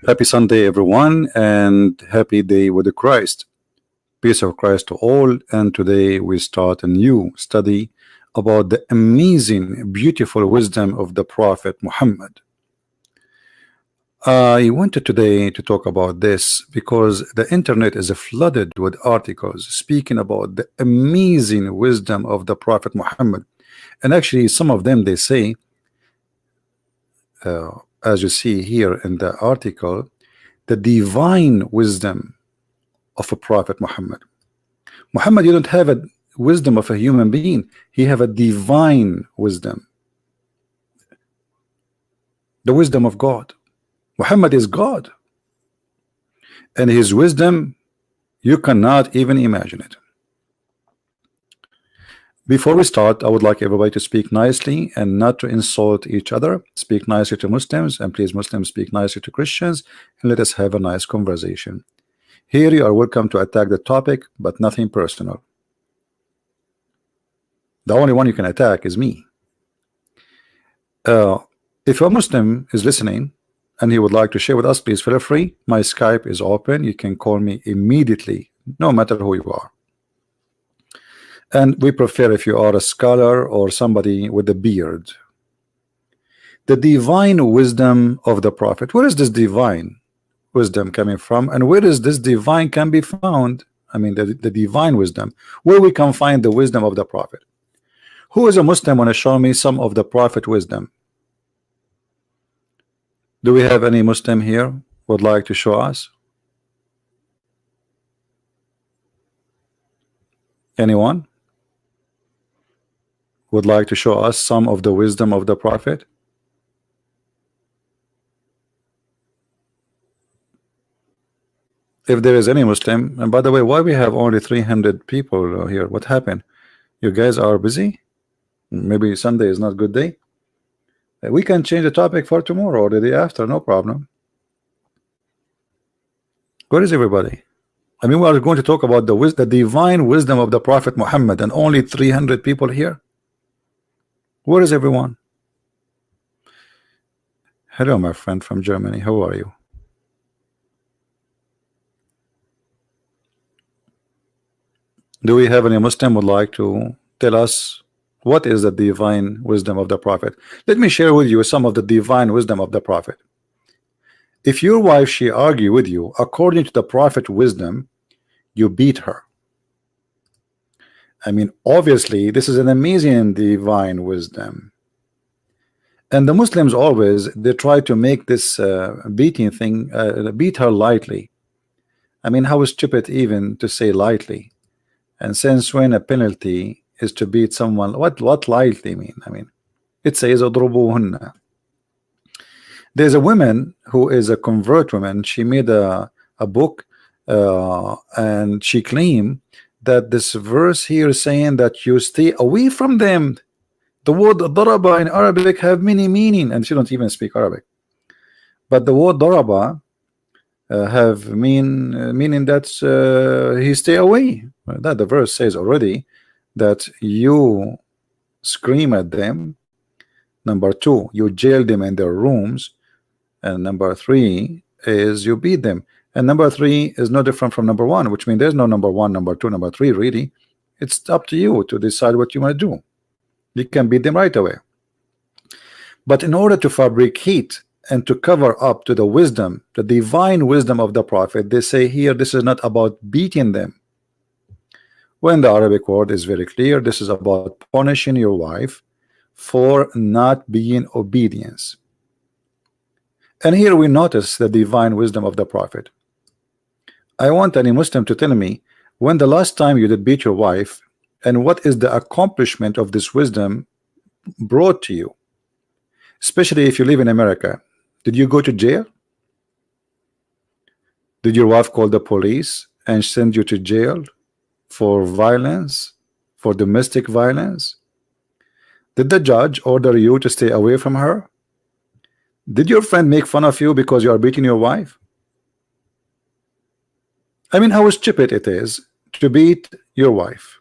Happy Sunday, everyone, and happy day with Christ. Peace of Christ to all. And today we start a new study about the amazing, beautiful wisdom of the Prophet Muhammad. I wanted today to talk about this because the internet is flooded with articles speaking about the amazing wisdom of the Prophet Muhammad. And actually, some of them, they say, as you see here in the article, the divine wisdom of a Prophet Muhammad. Muhammad, you don't have a wisdom of a human being. He have a divine wisdom, the wisdom of God. Muhammad is God, and his wisdom, you cannot even imagine it. Before we start, I would like everybody to speak nicely and not to insult each other. Speak nicely to Muslims, and please, Muslims, speak nicely to Christians, and let us have a nice conversation. Here you are welcome to attack the topic, but nothing personal. The only one you can attack is me. If a Muslim is listening and he would like to share with us, please feel free. My Skype is open. You can call me immediately, no matter who you are. And we prefer if you are a scholar or somebody with a beard. The divine wisdom of the Prophet. Where is this divine wisdom coming from, and where is this divine can be found? I mean, the divine wisdom, where we can find the wisdom of the Prophet. Who is a Muslim want to show me some of the Prophet wisdom? Do we have any Muslim here would like to show us? Anyone would like to show us some of the wisdom of the Prophet? If there is any Muslim, and by the way, why we have only 300 people here? What happened? You guys are busy? Maybe Sunday is not a good day. We can change the topic for tomorrow or the day after, no problem. Where is everybody? I mean, we are going to talk about the divine wisdom of the Prophet Muhammad, and only 300 people here. Where is everyone? Hello, my friend from Germany. How are you? Do we have any Muslim would like to tell us what is the divine wisdom of the Prophet? Let me share with you some of the divine wisdom of the Prophet. If your wife, she argue with you, according to the Prophet wisdom, you beat her. I mean, obviously, this is an amazing divine wisdom. And the Muslims always, they try to make this beating thing, beat her lightly. I mean, how stupid even to say lightly. And since when a penalty is to beat someone, what lightly mean? I mean, it says اضربوهن. There's a woman who is a convert woman. She made a book, and she claimed that this verse here is saying that you stay away from them. The word daraba in Arabic have many meaning, and she don't even speak Arabic. But the word daraba have meaning that he stay away. That the verse says already that you scream at them. Number two, you jail them in their rooms, and number three is you beat them. And number three is no different from number one, which means there's no number one, number two, number three. Really, it's up to you to decide what you want to do. You can beat them right away. But in order to fabricate and to cover up to the wisdom, the divine wisdom of the Prophet, they say here this is not about beating them, when the Arabic word is very clear. This is about punishing your wife for not being obedience. And here we notice the divine wisdom of the Prophet. I want any Muslim to tell me when the last time you did beat your wife, and what is the accomplishment of this wisdom brought to you, especially if you live in America. Did you go to jail? Did your wife call the police and send you to jail for violence, for domestic violence? Did the judge order you to stay away from her? Did your friend make fun of you because you are beating your wife? I mean, how stupid it is to beat your wife.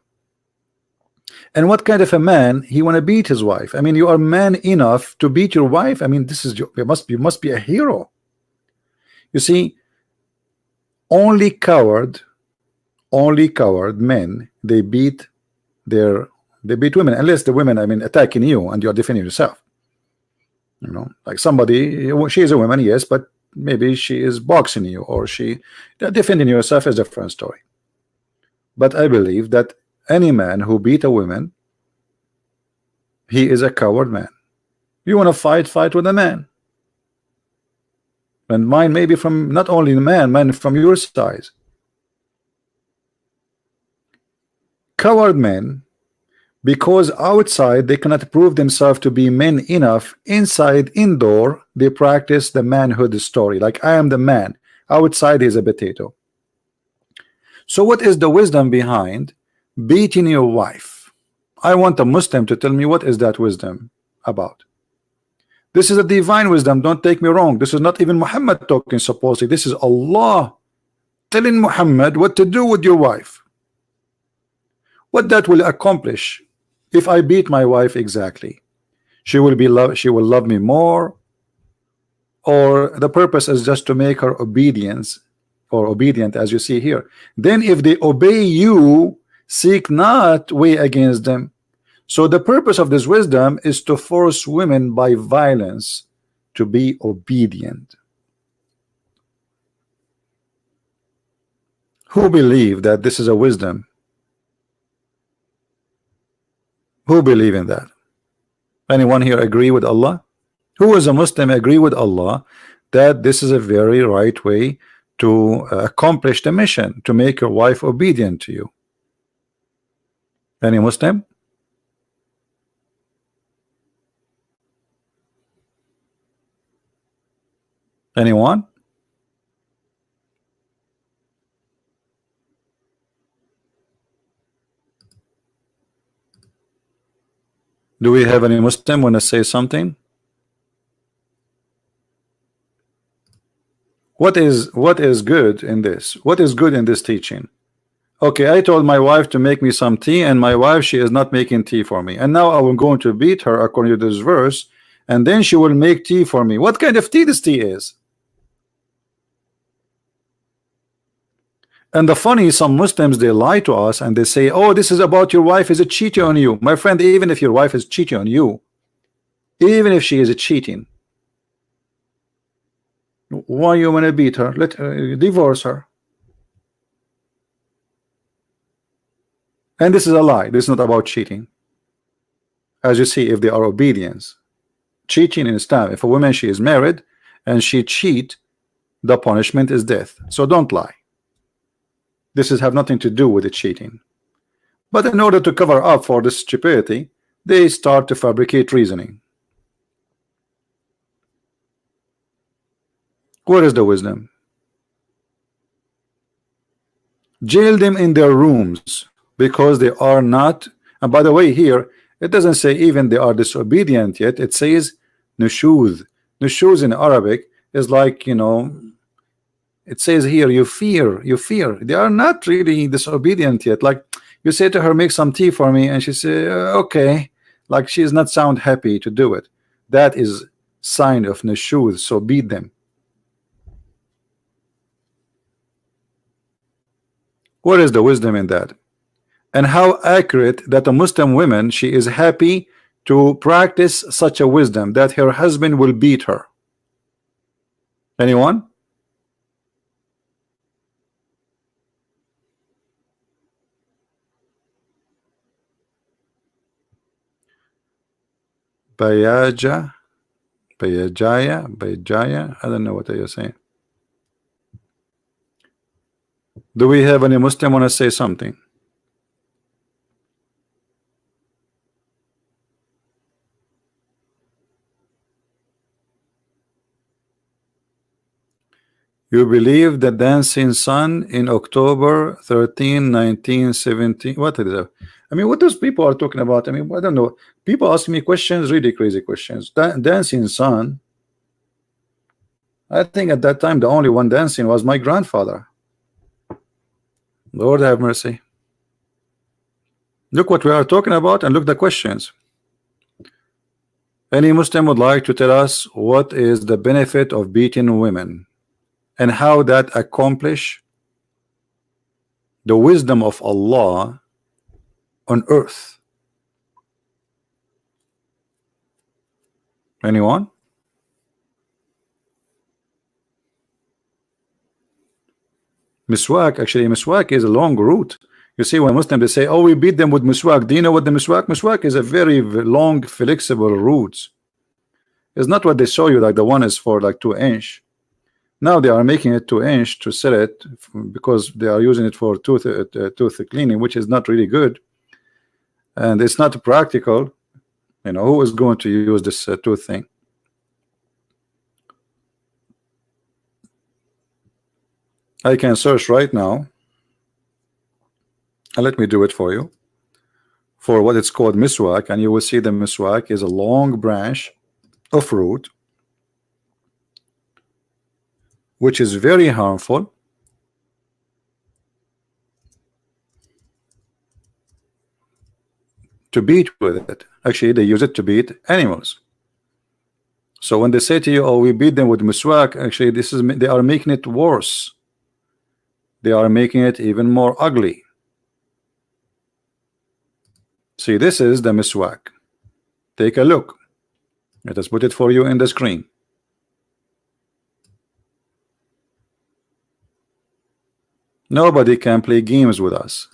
And what kind of a man he want to beat his wife? I mean, you are man enough to beat your wife. I mean, this is you must be a hero. You see, only coward men, they beat women, unless the women, I mean, attacking you and you are defending yourself. You know, like somebody, she is a woman, yes, but maybe she is boxing you, or she defending yourself is a different story. But I believe that any man who beat a woman, he is a coward man. You want to fight with a man. And mine may be from not only the man from your size. Coward men, because outside they cannot prove themselves to be men enough, inside, indoor, they practice the manhood story. Like, I am the man. Outside is a potato. So what is the wisdom behind beating your wife? I want a Muslim to tell me what is that wisdom about. This is a divine wisdom, don't take me wrong. This is not even Muhammad talking supposedly. This is Allah telling Muhammad what to do with your wife. What that will accomplish if I beat my wife exactly. She will love me more, or the purpose is just to make her obedient, as you see here. Then if they obey you, seek not way against them. So the purpose of this wisdom is to force women by violence to be obedient. Who believe that this is a wisdom? Who believe in that? Anyone here agree with Allah? Who is a Muslim agree with Allah that this is a very right way to accomplish the mission, to make your wife obedient to you? Any Muslim? Anyone? Do we have any Muslim want to say something? What is good in this? What is good in this teaching? Okay, I told my wife to make me some tea, and my wife, she is not making tea for me, and now I am going to beat her according to this verse, and then she will make tea for me. What kind of tea this tea is? And the funny, some Muslims, they lie to us and they say, oh, this is about your wife is cheating on you. My friend, even if your wife is cheating on you, even if she is cheating, why you want to beat her? Let divorce her. And this is a lie. This is not about cheating. As you see, if they are obedience, cheating in Islam, if a woman, she is married and she cheat, the punishment is death. So don't lie. This is have nothing to do with the cheating. But in order to cover up for this stupidity, they start to fabricate reasoning. Where is the wisdom? Jail them in their rooms because they are not. And by the way, here it doesn't say even they are disobedient yet. It says nushuz. Nushuz in Arabic is like, you know, it says here you fear. They are not really disobedient yet. Like you say to her, make some tea for me, and she say okay, like she is not sound happy to do it. That is sign of nushuz. So beat them. What is the wisdom in that? And how accurate that a Muslim woman, she is happy to practice such a wisdom that her husband will beat her. Anyone? Bayajaya, I don't know what you're saying. Do we have any Muslim want to say something? You believe the dancing sun in October 13, 1917. What is that? I mean, what those people are talking about? I mean, I don't know. People ask me questions, really crazy questions. Dancing sun. I think at that time the only one dancing was my grandfather. Lord have mercy. Look what we are talking about and look the questions. Any Muslim would like to tell us what is the benefit of beating women? and how that accomplish the wisdom of Allah on earth? Anyone? Miswak, actually, miswak is a long route. You see, when Muslims they say, oh, we beat them with miswak. Do you know what the miswak? Miswak is a very long, flexible route. It's not what they show you, like the one is for like 2 inch. Now they are making it 2 inch to sell it because they are using it for tooth cleaning, which is not really good. And it's not practical. You know, who is going to use this tooth thing? I can search right now, and let me do it for you, for what it's called miswak, and you will see the miswak is a long branch of root which is very harmful to beat with it. Actually, they use it to beat animals. So when they say to you, oh, we beat them with miswak, actually this is, they are making it worse. They are making it even more ugly. See, this is the miswak. Take a look. Let us put it for you in the screen. Nobody can play games with us.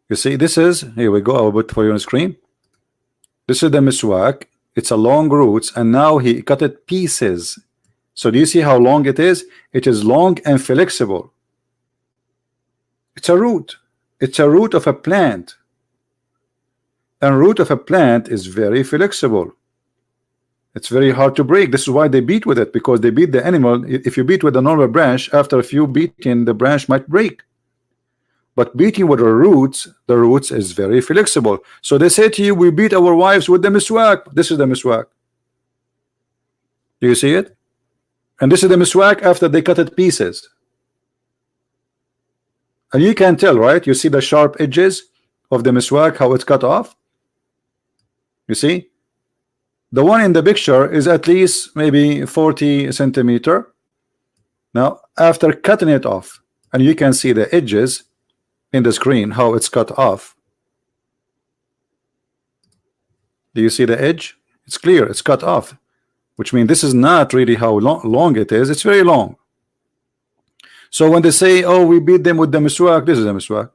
You see, this is, here we go, I'll put it for you on the screen. This is the miswak. It's a long root, and now he cut it pieces. So do you see how long it is? It is long and flexible. It's a root. It's a root of a plant. And root of a plant is very flexible. It's very hard to break. This is why they beat with it, because they beat the animal. If you beat with a normal branch, after a few beating, the branch might break. But beating with the roots is very flexible. So they say to you, we beat our wives with the miswak. This is the miswak. Do you see it? And this is the miswak after they cut it pieces. And you can tell, right? You see the sharp edges of the miswak, how it's cut off. You see? The one in the picture is at least maybe 40 centimeter. Now, after cutting it off, and you can see the edges in the screen, how it's cut off. Do you see the edge? It's clear, it's cut off, which means this is not really how long it is. It's very long. So when they say, oh, we beat them with the miswak, this is the miswak.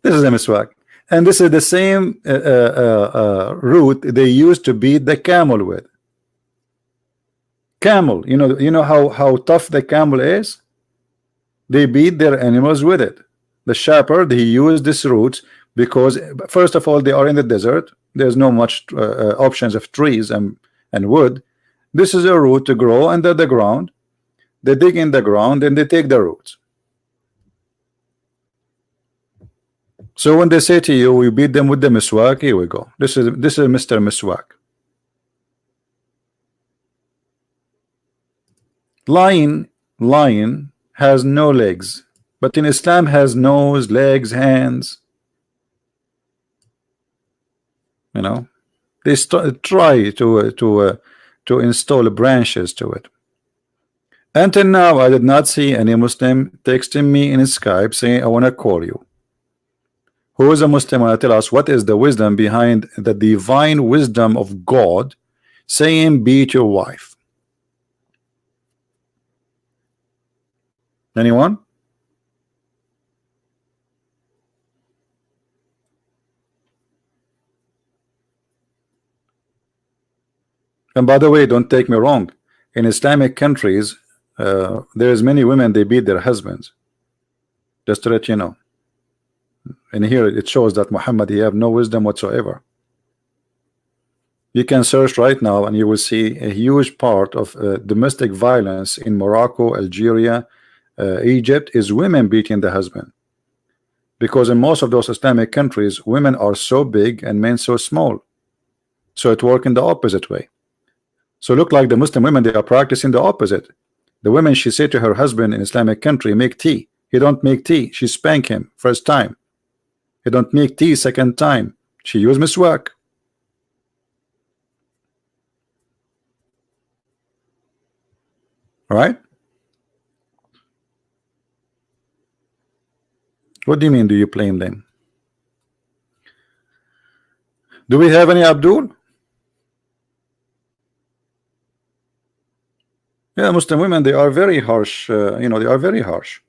This is the miswak. And this is the same root they used to beat the camel with. Camel, you know how tough the camel is? They beat their animals with it. The shepherd, he used this root because, first of all, they are in the desert. There's no much options of trees and wood. This is a root to grow under the ground. They dig in the ground and they take the roots. So when they say to you, we beat them with the miswak, here we go. This is Mr. Miswak. Lion has no legs, but in Islam has nose, legs, hands. You know, they try to install branches to it. Until now, I did not see any Muslim texting me in Skype saying, I want to call you. Who is a Muslim and tell us what is the wisdom behind the divine wisdom of God saying beat your wife? Anyone? And by the way, don't take me wrong. In Islamic countries, there's many women, they beat their husbands. Just to let you know. And here it shows that Muhammad, he have no wisdom whatsoever. You can search right now and you will see a huge part of domestic violence in Morocco, Algeria, Egypt is women beating the husband. Because in most of those Islamic countries, women are so big and men so small. So it works in the opposite way. So look like the Muslim women, they are practicing the opposite. The women, she said to her husband in Islamic country, make tea. He don't make tea. She spank him first time. He don't make tea second time. She use miswak. Right? What do you mean? Do you blame them? Do we have any Abdul? Yeah, Muslim women, they are very harsh. You know, they are very harsh.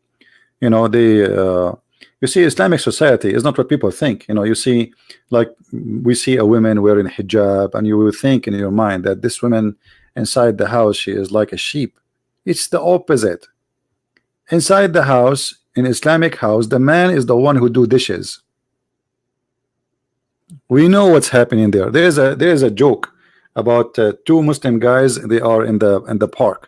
You know, they you see, Islamic society is not what people think. You know, you see, like, we see a woman wearing hijab, and you will think in your mind that this woman inside the house, she is like a sheep. It's the opposite. Inside the house, in Islamic house, the man is the one who do dishes. We know what's happening there. There's a joke about two Muslim guys. They are in the park,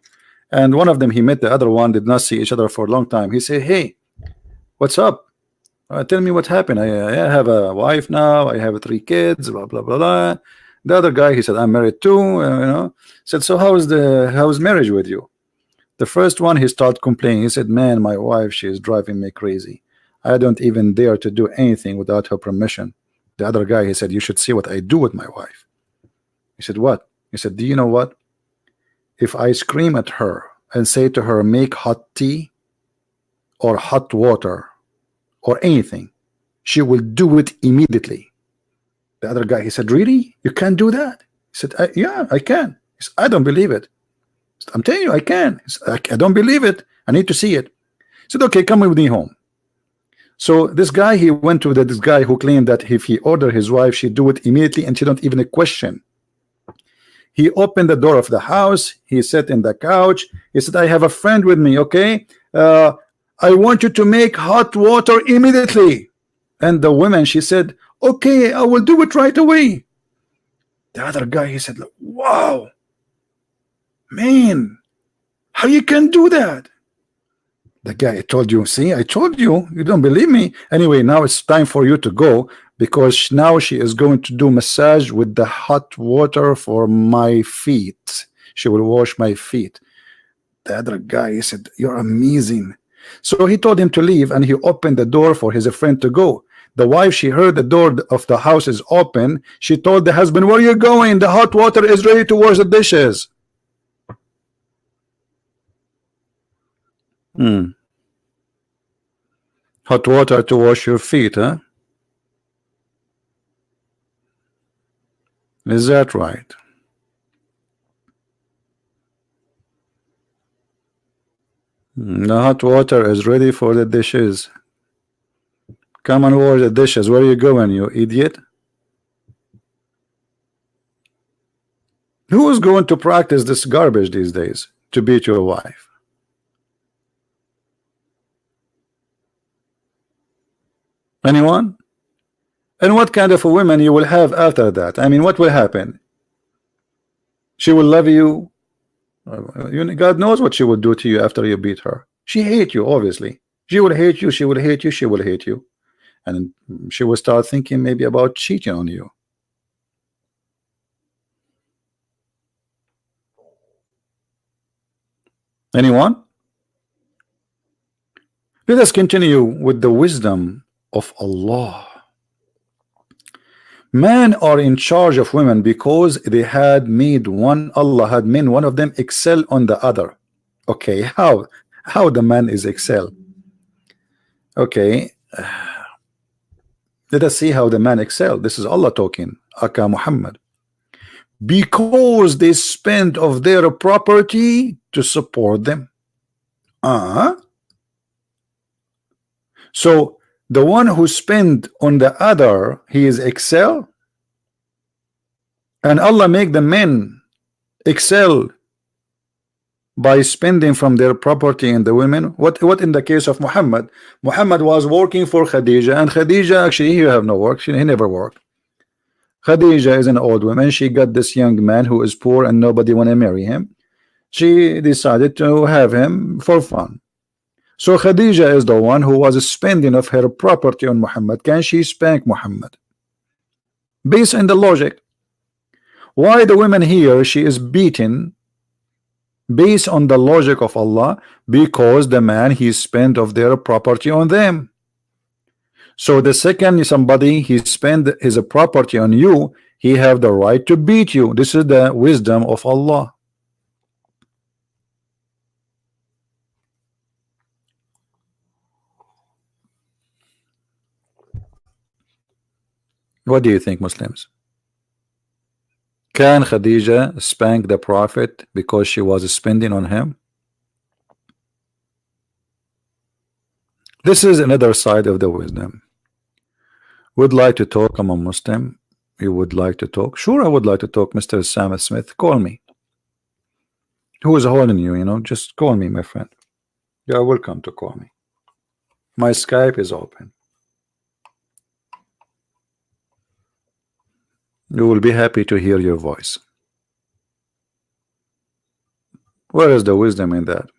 and one of them, he met the other one, did not see each other for a long time. He said, "Hey, what's up? Tell me what happened. I have a wife now. I have 3 kids. Blah blah blah blah." The other guy, he said, "I'm married too." You know, said, "So how's marriage with you?" The first one, he started complaining. He said, "Man, my wife, she is driving me crazy. I don't even dare to do anything without her permission." The other guy, he said, "You should see what I do with my wife." He said, "What?" He said, "Do you know what? If I scream at her and say to her, make hot tea or hot water or anything, she will do it immediately." The other guy, he said, "Really? You can't do that?" He said, "Yeah, I can." He said, "I don't believe it." He said, "I'm telling you, I can." He said, I don't believe it. I need to see it." He said, "Okay, come with me home." So this guy, he went to this guy who claimed that if he ordered his wife, she'd do it immediately and she don't even question. He opened the door of the house. He sat in the couch. He said, "I have a friend with me, okay? I want you to make hot water immediately." And the woman, she said, "Okay, I will do it right away." The other guy, he said, "Wow, man, how you can do that?" The guy, "I told you, see, I told you, you don't believe me. Anyway, now it's time for you to go, because now she is going to do massage with the hot water for my feet. She will wash my feet." The other guy, he said, "You're amazing." So he told him to leave, and he opened the door for his friend to go. The wife, she heard the door of the house is open. She told the husband, "Where are you going? The hot water is ready to wash the dishes." Hot water to wash your feet, huh? Is that right? The hot water is ready for the dishes. Come and wash the dishes. Where are you going, you idiot? Who is going to practice this garbage these days to beat your wife? Anyone? And what kind of a woman you will have after that? I mean, what will happen? She will love you. God knows what she will do to you after you beat her. She hate you, obviously. She will hate you. She will hate you. She will hate you, and she will start thinking maybe about cheating on you. Anyone? Let us continue with the wisdom of Allah. Men are in charge of women because they had made one, Allah had made one of them excel on the other. Okay, how the man is excel? Okay, let us see how the man excel. This is Allah talking, Aka Muhammad. Because they spend of their property to support them. So the one who spend on the other, he is excel, and Allah make the men excel by spending from their property in the women. What in the case of Muhammad? Muhammad was working for Khadija, and Khadija, actually, he have no work. He never worked. Khadija is an old woman. She got this young man who is poor and nobody want to marry him. She decided to have him for fun. So Khadija is the one who was spending of her property on Muhammad. Can she spank Muhammad? Based on the logic. Why the women here, she is beaten based on the logic of Allah? Because the man, he spent of their property on them. So the second somebody he spend his property on you, he have the right to beat you. This is the wisdom of Allah. What do you think, Muslims? Can Khadija spank the Prophet because she was spending on him? This is another side of the wisdom. Would like to talk? I'm a Muslim. You would like to talk? Sure, I would like to talk. Mr. Sam Smith, call me. Who is holding you? You know, just call me, my friend. You are welcome to call me. My Skype is open. You will be happy to hear your voice. Where is the wisdom in that?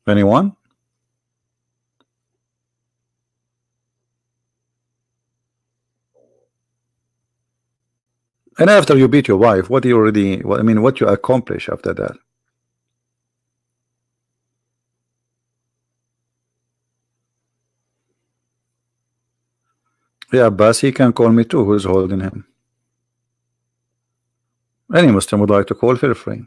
Anyone? And after you beat your wife, what do you already, I mean, what you accomplish after that? Yeah, Abbas, he can call me too. Who's holding him? Any Muslim would like to call, feel free.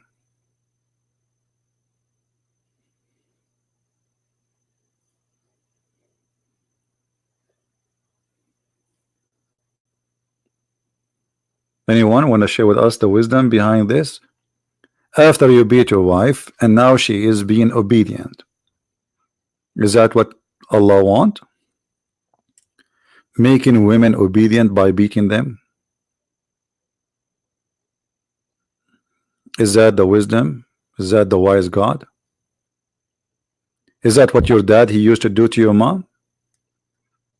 Anyone want to share with us the wisdom behind this? After you beat your wife and now she is being obedient, is that what Allah want? Making women obedient by beating them? Is that the wisdom? Is that the wise God? Is that what your dad he used to do to your mom?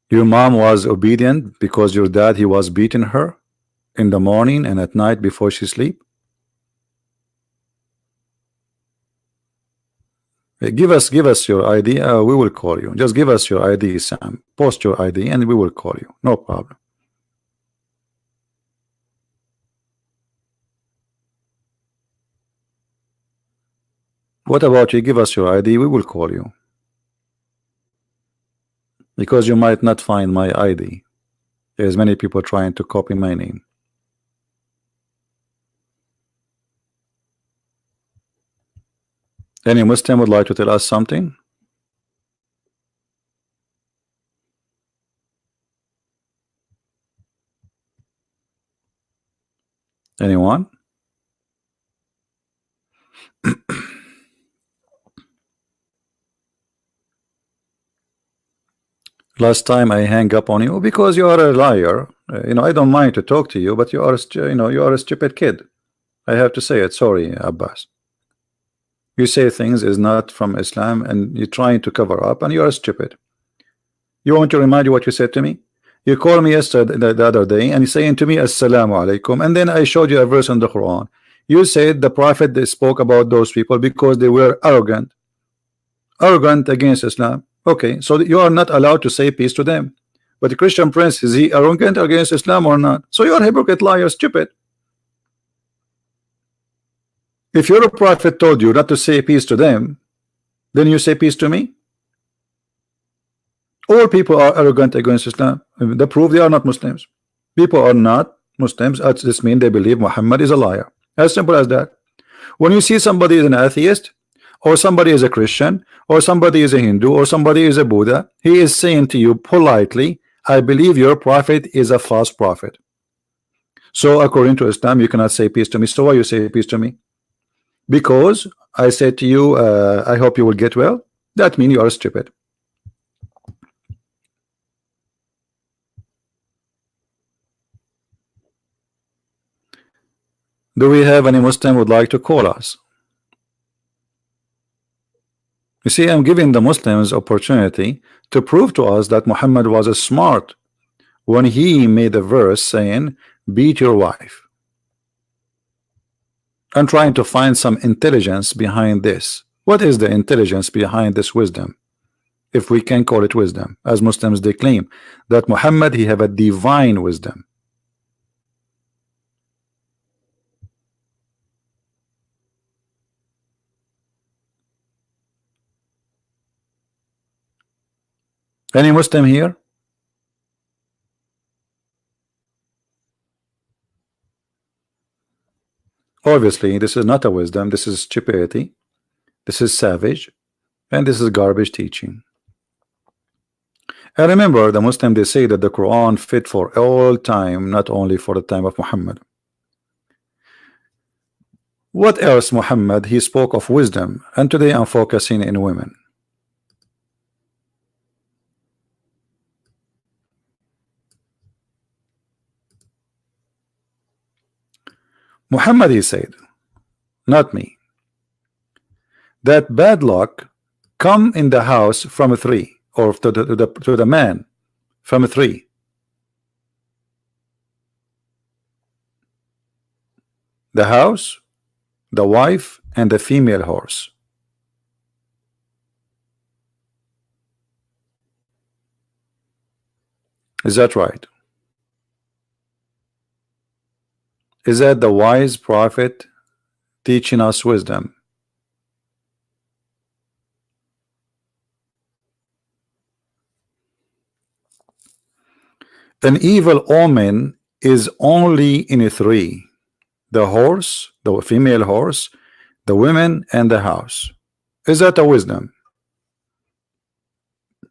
Your mom was obedient because your dad he was beating her in the morning and at night before she sleep? Give us your ID. We will call you. Just give us your ID, Sam. Post your ID and we will call you. No problem. What about you? Give us your ID. We will call you. Because you might not find my ID. There's many people trying to copy my name. Any Muslim would like to tell us something? Anyone? Last time I hang up on you because you are a liar. You know, I don't mind to talk to you, but you are, you know, you are a stupid kid. I have to say it. Sorry, Abbas. You say things is not from Islam and you're trying to cover up and you are stupid. You want to remind you what you said to me? You called me yesterday, the other day, and you're saying to me, Assalamu alaikum, and then I showed you a verse in the Quran. You said the Prophet they spoke about those people because they were arrogant against Islam. Okay, so you are not allowed to say peace to them. But the Christian Prince, is he arrogant against Islam or not? So you are a hypocrite, liar, stupid. If your prophet told you not to say peace to them, then you say peace to me? All people are arrogant against Islam. The proof they are not Muslims. People are not Muslims. This means they believe Muhammad is a liar. As simple as that. When you see somebody is an atheist, or somebody is a Christian, or somebody is a Hindu, or somebody is a Buddha, he is saying to you politely, I believe your prophet is a false prophet. So according to Islam, you cannot say peace to me. So why you say peace to me? Because I said to you, I hope you will get well. That means you are stupid. Do we have any Muslim would like to call us? You see, I'm giving the Muslims opportunity to prove to us that Muhammad was a smart when he made a verse saying, beat your wife. I'm trying to find some intelligence behind this. What is the intelligence behind this wisdom? If we can call it wisdom, as Muslims they claim that Muhammad he have a divine wisdom. Any Muslim here? Obviously, this is not a wisdom. This is stupidity. This is savage, and this is garbage teaching. And remember, the Muslim, they say that the Quran fit for all time, not only for the time of Muhammad. What else, Muhammad? He spoke of wisdom, and today I'm focusing in women. Muhammad, he said, not me, that bad luck come in the house from a three, or to the man from a three. The house, the wife, and the female horse. Is that right? Is that the wise prophet teaching us wisdom? An evil omen is only in a three: the horse, the female horse, the women, and the house. Is that a wisdom?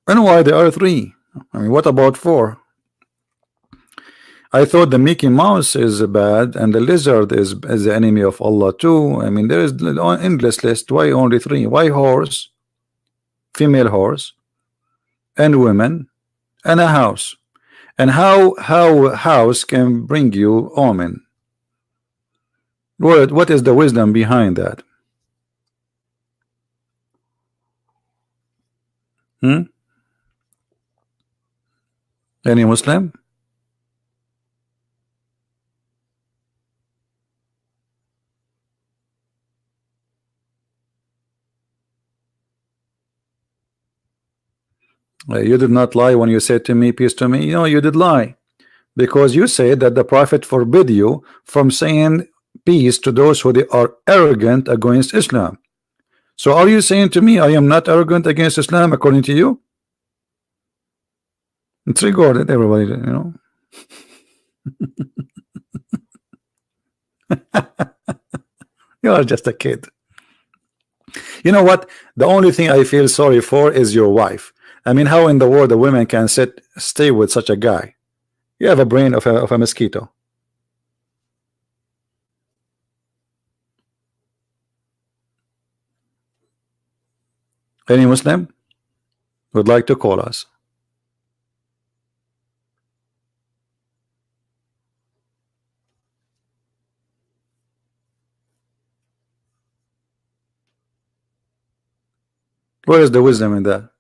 And why there are three? I mean, what about four? I thought the Mickey Mouse is bad and the lizard is the enemy of Allah too. I mean, there is an endless list. Why only three? Why horse, female horse, and women, and a house? And how house can bring you omen? What is the wisdom behind that? Any Muslim? You did not lie when you said to me, peace to me. No, you did lie, because you said that the prophet forbid you from saying peace to those who they are arrogant against Islam. So are you saying to me I am not arrogant against Islam according to you? It's recorded, everybody, you know. You are just a kid. You know what? The only thing I feel sorry for is your wife. I mean, how in the world a woman can stay with such a guy? You have a brain of a mosquito. Any Muslim would like to call us? Where is the wisdom in that?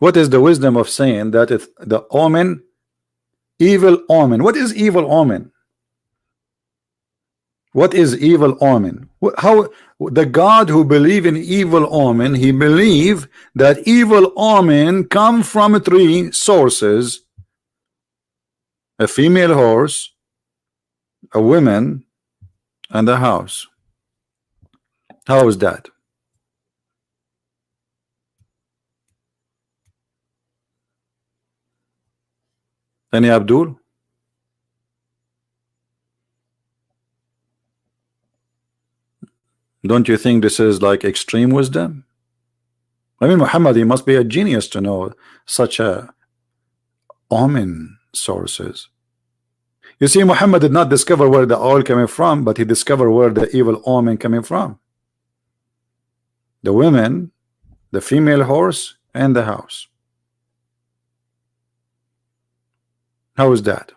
What is the wisdom of saying that if the omen, evil omen? What is evil omen? What is evil omen? How the God who believe in evil omen, he believe that evil omen come from three sources: a female horse, a woman, and a house. How is that? Any Abdul? Don't you think this is like extreme wisdom? I mean, Muhammad, he must be a genius to know such a omen sources. You see, Muhammad did not discover where the oil coming from, but he discovered where the evil omen coming from: the women, the female horse, and the house. How is that?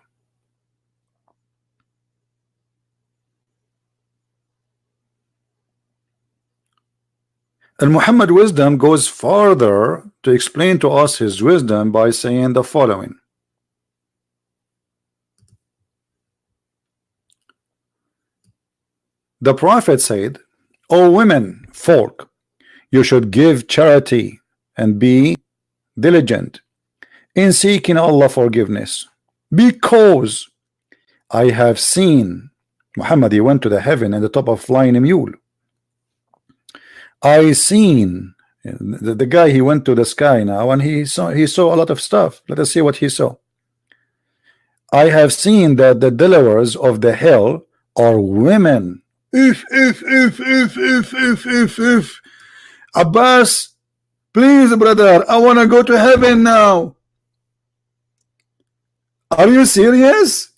And Muhammad wisdom goes farther to explain to us his wisdom by saying the following: the prophet said, "O women folk, you should give charity and be diligent in seeking Allah forgiveness, because I have seen Muhammad, he went to the heaven in the top of flying a mule. I seen the guy, he went to the sky now and he saw a lot of stuff. Let us see what he saw. I have seen that the dwellers of the hell are women. If Abbas, please brother, I want to go to heaven now. Are you serious?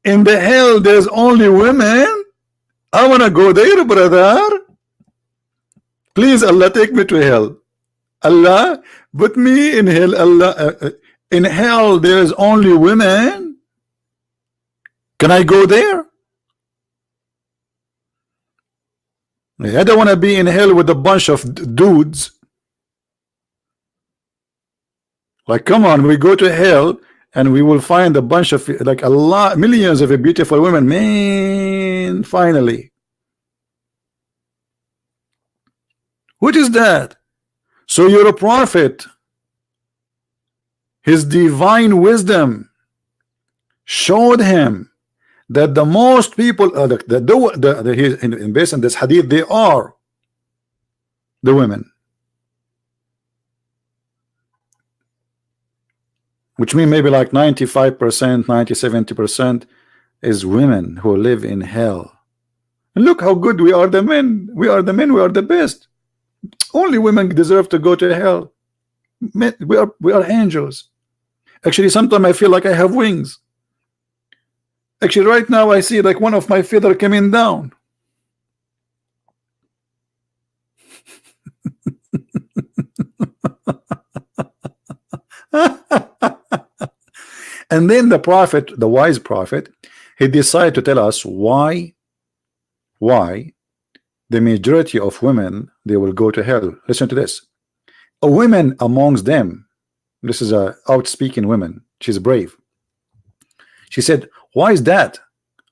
In the hell there's only women? I want to go there, brother. Please, Allah, take me to hell. Allah, put me in hell. Allah, in hell there is only women. Can I go there? I don't want to be in hell with a bunch of dudes. Like, come on, we go to hell and we will find a bunch of, like, a lot, millions of beautiful women. Man, finally. What is that? So you're a prophet. His divine wisdom showed him that the most people, based on this hadith, they are the women, which means maybe like 95%, 90-70% is women who live in hell. And look how good we are, the men. We are the men. We are the best. Only women deserve to go to hell. Men, we are angels. Actually, sometimes I feel like I have wings. Actually, right now I see like one of my feather coming down. And then the prophet, the wise prophet, he decided to tell us why the majority of women, they will go to hell. Listen to this. A woman amongst them, this is a outspeaking woman, she's brave. She said, why is that?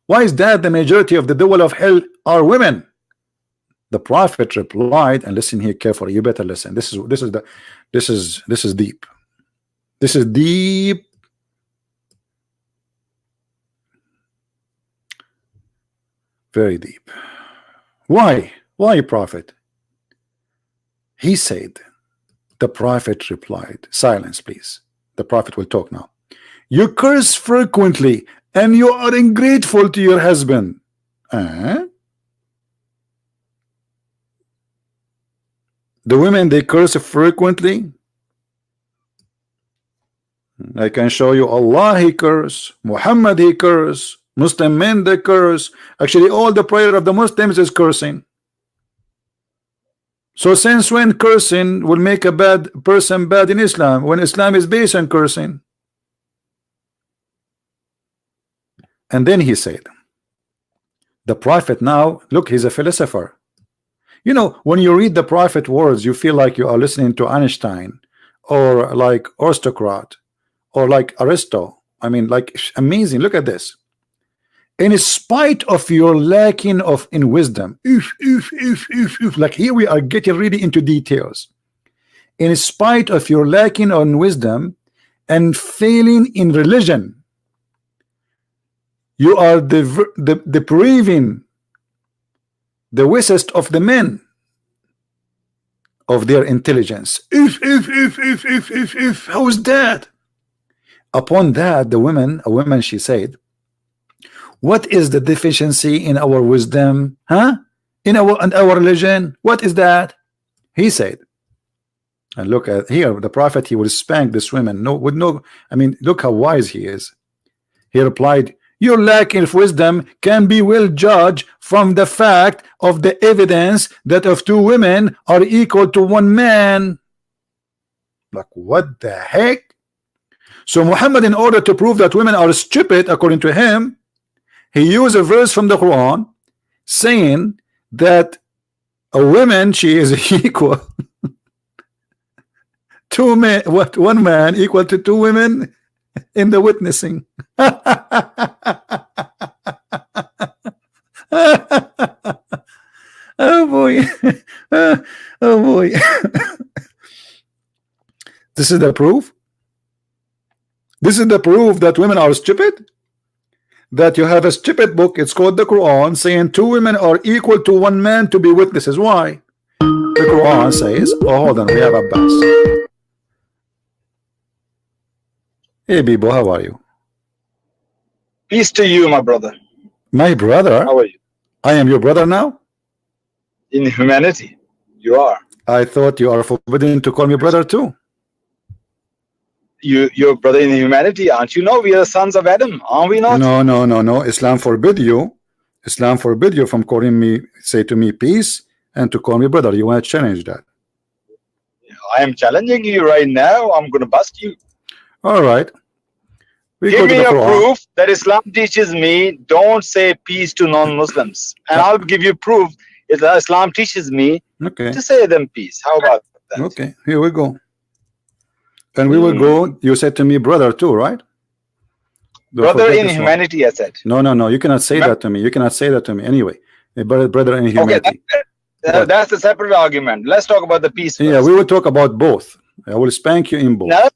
Why is that the majority of the dwell of hell are women? The prophet replied, and listen here carefully, you better listen. This is deep. This is deep. Very deep. Why? Why, prophet? He said, the prophet replied, silence please, the prophet will talk now. You curse frequently and you are ungrateful to your husband. The women, they curse frequently. I can show you Allah, he curse, Muhammad, he curse, Muslim men, they curse. Actually, all the prayer of the Muslims is cursing. So since when cursing will make a bad person bad in Islam, when Islam is based on cursing? And then he said, the prophet now, look, he's a philosopher. You know, when you read the prophet words, you feel like you are listening to Einstein or like aristocrat or like Aristo. I mean, like, amazing. Look at this. In spite of your lacking in wisdom, like here we are getting really into details. In spite of your lacking on wisdom and failing in religion, you are depriving the wisest of the men of their intelligence. How is that? Upon that, a woman, she said, what is the deficiency in our wisdom? In our religion? What is that? He said, and look at here, the prophet, he will spank this woman. I mean, look how wise he is. He replied, your lack of wisdom can be well judged from the fact of the evidence that of two women are equal to one man. Like, what the heck? So Muhammad, in order to prove that women are stupid, according to him, he used a verse from the Quran saying that a woman, she is equal two men, what, one man equal to two women in the witnessing. Oh boy. Oh boy. This is the proof. This is the proof that women are stupid. that you have a stupid book, it's called the Quran, saying 2 women are equal to 1 man to be witnesses. Why? The Quran says, oh, hold on, we have Abbas. Hey Bibo, how are you? Peace to you, my brother. My brother? How are you? I am your brother now? In humanity, you are. I thought you are forbidden to call me brother too. You're brother in humanity, aren't you? No, we are the sons of Adam, aren't we not? No, no, no, no. Islam forbid you. Islam forbid you from calling me, say to me peace, and to call me brother. You want to challenge that? I am challenging you right now. I'm going to bust you. All right. Give me a proof that Islam teaches me don't say peace to non-Muslims, and I'll give you proof that Islam teaches me to say them peace. How about that? Okay, here we go. And we will go. You said to me brother too, right? Brother in humanity, I said. No, no, no. You cannot say that to me. You cannot say that to me anyway. Brother in humanity. Okay, that's a separate argument. Let's talk about the peace first. Yeah, we will talk about both. I will spank you in both. No,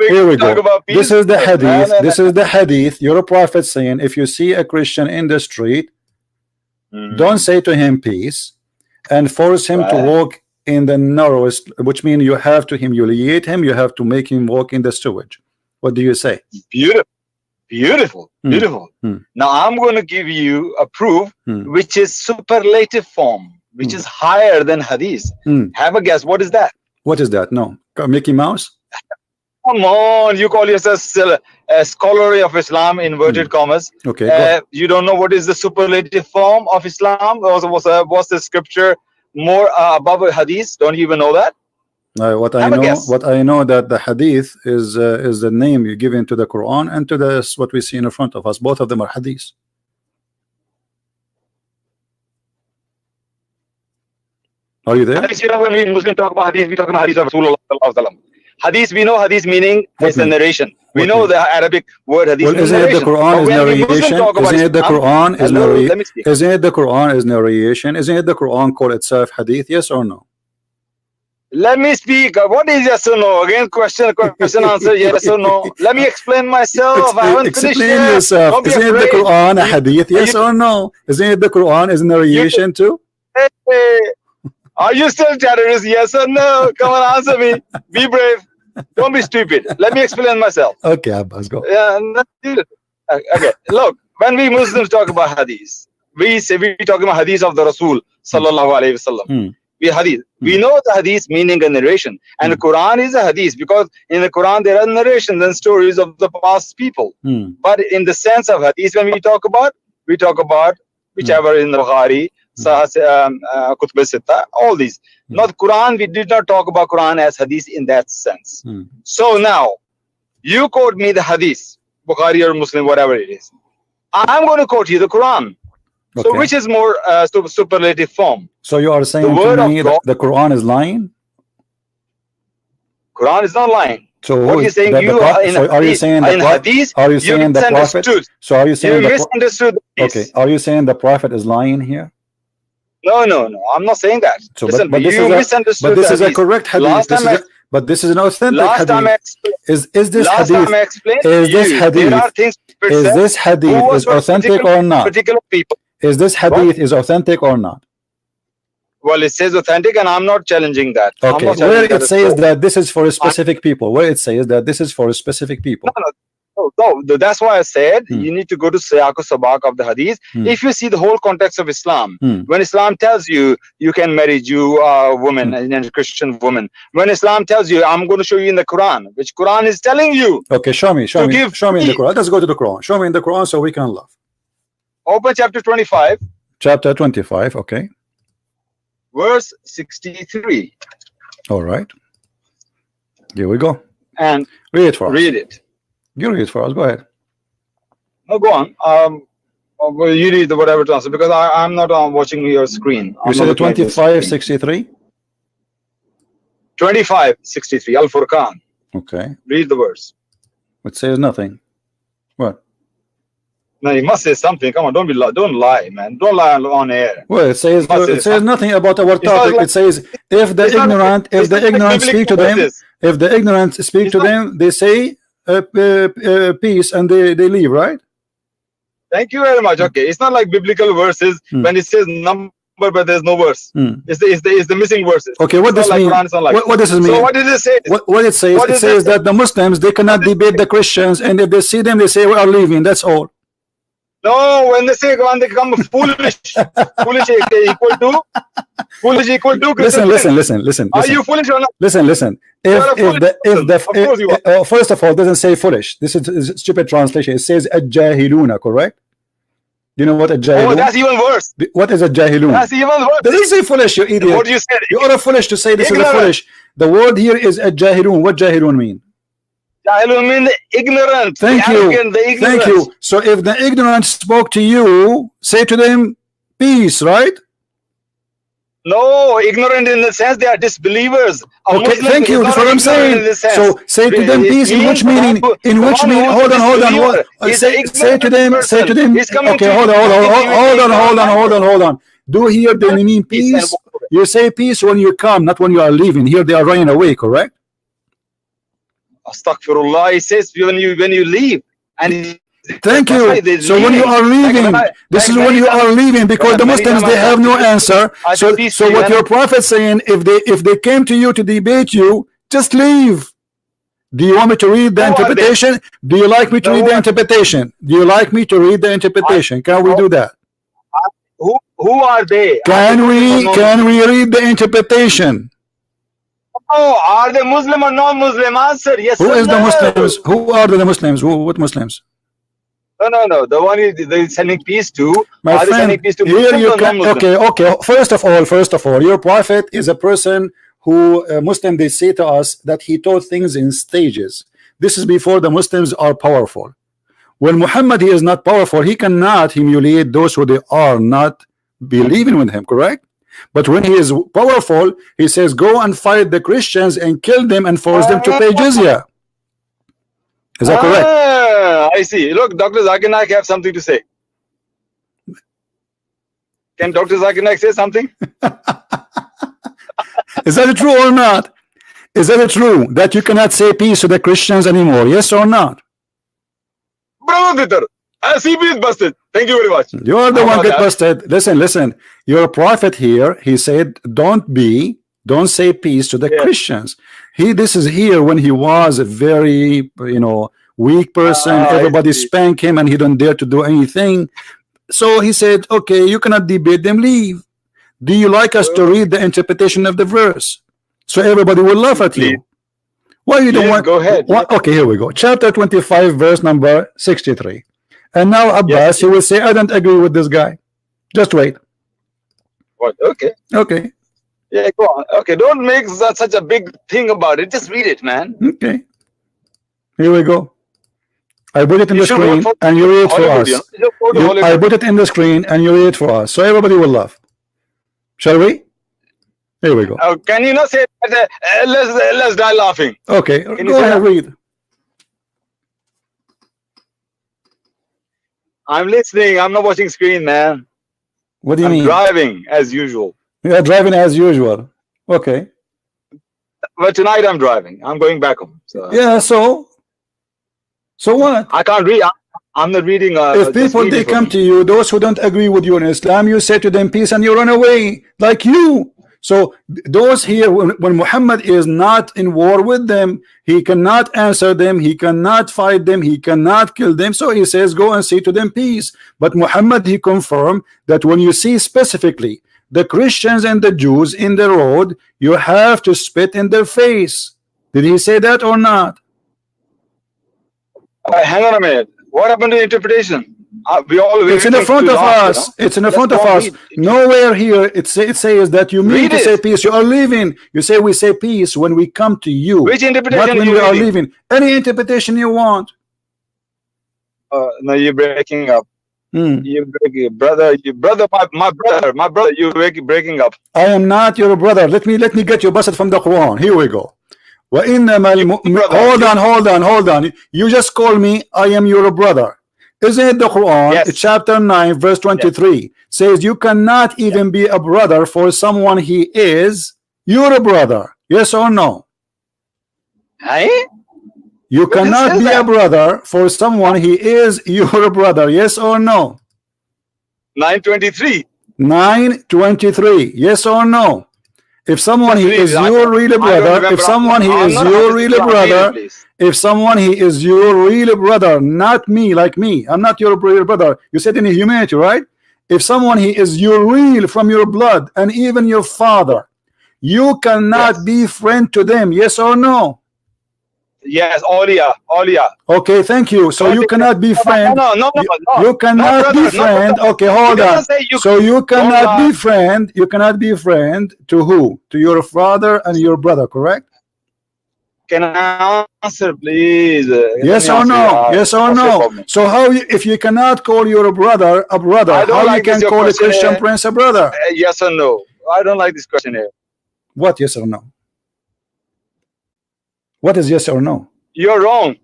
here we go. This is the hadith. This is the hadith. Your prophet saying, if you see a Christian in the street, don't say to him peace, and force him to walk in the narrowest, which means you have to humiliate him. You have to make him walk in the sewage. What do you say? Beautiful. Beautiful, beautiful. Now I'm going to give you a proof which is superlative form, which is higher than hadith. Have a guess. What is that? What is that? No, Mickey Mouse. Come on, you call yourself a scholar of Islam, inverted commas. Okay. You don't know what is the superlative form of Islam? Was the scripture more above a hadith? Don't you even know that? What I know that the hadith is the name you give into the Quran and to the what we see in front of us. Both of them are hadith. Are you there? When we Muslims talk about hadith, we talk about hadith of Rasulullah. Hadith, we know hadith meaning is the narration. We know the Arabic word hadith. Well, isn't it the Quran is narration? Isn't it the Quran is narration? Isn't it the Quran is narration? Isn't it the Quran called itself hadith? Yes or no? Let me speak. What is yes or no? Again, question, answer, yes or no. Let me explain myself. I haven't finished yet. Yourself. Isn't it the Quran a hadith? Yes or no? Isn't it the Quran is narration too? Hey, are you still terrorist? Yes or no? Come on, answer me. Be brave. Don't be stupid. Let me explain myself. Okay, Abbas, go. Okay, look. When we Muslims talk about hadith, we talk about hadith of the Rasul sallallahu alaihi wasallam. We know the hadith meaning and narration, and the Quran is a hadith because in the Quran there are narrations and stories of the past people. But in the sense of hadith, when we talk about whichever in the Bukhari, Kutub Sitta, all these. Not Quran. We did not talk about Quran as hadith in that sense. So now, you quote me the hadith, Bukhari or Muslim, whatever it is. I'm going to quote you the Quran. Okay. So which is more superlative form? So you are saying to me that the Quran is lying? Quran is not lying. So what you're saying, are you saying the hadith? Are you saying the prophet? So are you saying you misunderstood? Okay. Are you saying the prophet is lying here? No, I'm not saying that. So, listen, but you misunderstood. But this is a correct hadith. But this is an authentic hadith. Is this hadith? Is this hadith? Is this hadith is authentic or not? Particular people. Is this hadith is authentic or not? Well, it says authentic, and I'm not challenging that. Okay. Where it says that this is for specific people. Where it says that this is for specific people. No, that's why I said you need to go to Siyaq Sabaq of the hadith. If you see the whole context of Islam, when Islam tells you you can marry Jew woman and Christian woman, when Islam tells you, I'm going to show you in the Quran, which Quran is telling you. Okay, show me in the Quran. Let's go to the Quran. Show me in the Quran so we can love. Open chapter 25. Chapter 25, okay. Verse 63. All right. Here we go. And read it for us. Read it. You read it for us. Go ahead. No, go on. Well, you read the whatever to answer because I'm not watching your screen. You said 25:63. 25:63. Al Furqan. Okay. Read the verse. It says nothing. What? No, you must say something. Come on, don't lie, man. Don't lie on air. Well, it says nothing about our topic. It says if the ignorant speak to them, they say peace and they leave, right? Thank you very much. Okay, it's not like biblical verses when it says number, but there's no verse. It's the missing verses. Okay, what does it mean? What does it mean? So what does it say? What it says? It says that the Muslims, they cannot debate the Christians, and if they see them, they say we are leaving. That's all. No, when they say when they become foolish, foolish equal to listen. Are you foolish or not? Listen. First of all, it doesn't say foolish. This is a stupid translation. It says الجاهلون, correct? You know what الجاهلون? Oh, that's even worse. What is الجاهلون? That's even worse. Doesn't say foolish, you idiot. What you said? You are foolish to say this is a foolish. The word here is الجاهلون. What جاهلون mean? Jahilun means ignorant. Thank you. So if the ignorant spoke to you, say to them peace, right? No, ignorant in the sense they are disbelievers. Okay, thank you. That's what I'm saying. So say to them peace. In which meaning? In which meaning? Hold on. Say to them. Okay, hold on. Do here they mean peace? You say peace when you come, not when you are leaving. Here they are running away, correct? Astaghfirullah. It says when you leave, and thank you. So when you are leaving, this is when you are leaving, because the Muslims, they have no answer. So what your prophet saying, if they came to you to debate you, just leave. Do you want me to read the interpretation? Do you like me to read the interpretation? Do you like me to read the interpretation? Can we do that? Who are they? Can we read the interpretation? Oh, are they Muslim or non-Muslim? Answer yes. Who is the Muslims? Who are the Muslims? What Muslims? No. The one they're sending peace to. My friend, here you can. Okay. First of all, your prophet is a person who Muslim, they say to us that he taught things in stages. This is before the Muslims are powerful. When Muhammad, he is not powerful, he cannot humiliate those who they are not believing with him, correct? But when he is powerful, he says go and fight the Christians and kill them and force them to pay jizya. Is that correct? I see. Look, Dr. Zakir Naik have something to say. Can Dr. Zakir Naik say something? Is that true or not? Is that true that you cannot say peace to the Christians anymore? Yes or not? Brother, CB is busted. Thank you very much. You are the one get busted. Listen. Your prophet here, he said, don't say peace to the Christians. This is here when he was a very, weak person. Everybody spanked him and he don't dare to do anything. So he said, okay, you cannot debate them, leave. Do you like us to read the interpretation of the verse? So everybody will laugh at you. Why you don't want? Go ahead. Okay, here we go. Chapter 25, verse number 63. And now Abbas, he will say, I don't agree with this guy. Just wait. What? Okay. Yeah, go on. Okay, don't make such a big thing about it. Just read it, man. Okay. Here we go. I put it in the screen and you read it for us. I put it in the screen and you read it for us. So everybody will laugh. Shall we? Here we go. Can you not say that, let's die laughing? Okay, go ahead, read. I'm listening. I'm not watching screen, man. What do you mean? I'm driving as usual. You are driving as usual. Okay. But tonight I'm driving. I'm going back home. So. Yeah. So what? I can't read. I'm not reading. If people they come to you, those who don't agree with you in Islam, you say to them peace and you run away like you. So those here, when Muhammad is not in war with them, he cannot answer them, he cannot fight them, he cannot kill them. So he says go and say to them peace. But Muhammad, he confirmed that when you see specifically the Christians and the Jews in the road, you have to spit in their face. Did he say that or not? Hang on a minute. What happened to the interpretation? It's in the front of us. It's in the front of us. Nowhere here it says that you mean to say peace. You are leaving. You say we say peace when we come to you. Which interpretation? Not when we are leaving. Any interpretation you want. No, you're breaking up. You're breaking, brother. My brother. You're breaking up. I am not your brother. Let me get you busted from the Quran. Here we go. Hold on. You just call me. I am your brother. Isn't it the Quran? Yes. Chapter 9 verse 23 says you cannot even be a brother for someone he is your brother. Yes or no? Hey? You cannot be a brother for someone he is your brother. Yes or no? 923. 923. Yes or no? If someone he is your really brother, if someone he is your really brother, if someone he is your real brother, not me, like me, I'm not your real brother. You said in humanity, right? If someone he is your real from your blood and even your father, you cannot be friend to them. Yes or no? Yes, Aulia. Okay, thank you. So you cannot be friend. No. You cannot be friend. Okay, hold on. So you cannot be friend. You cannot be friend to who? To your father and your brother, correct? Can I answer, please? Yes or no? Yes or no? So how if you cannot call your brother a brother, how you can call a Christian prince a brother? Yes or no? I don't like this question here. What yes or no? What is yes or no? You're wrong.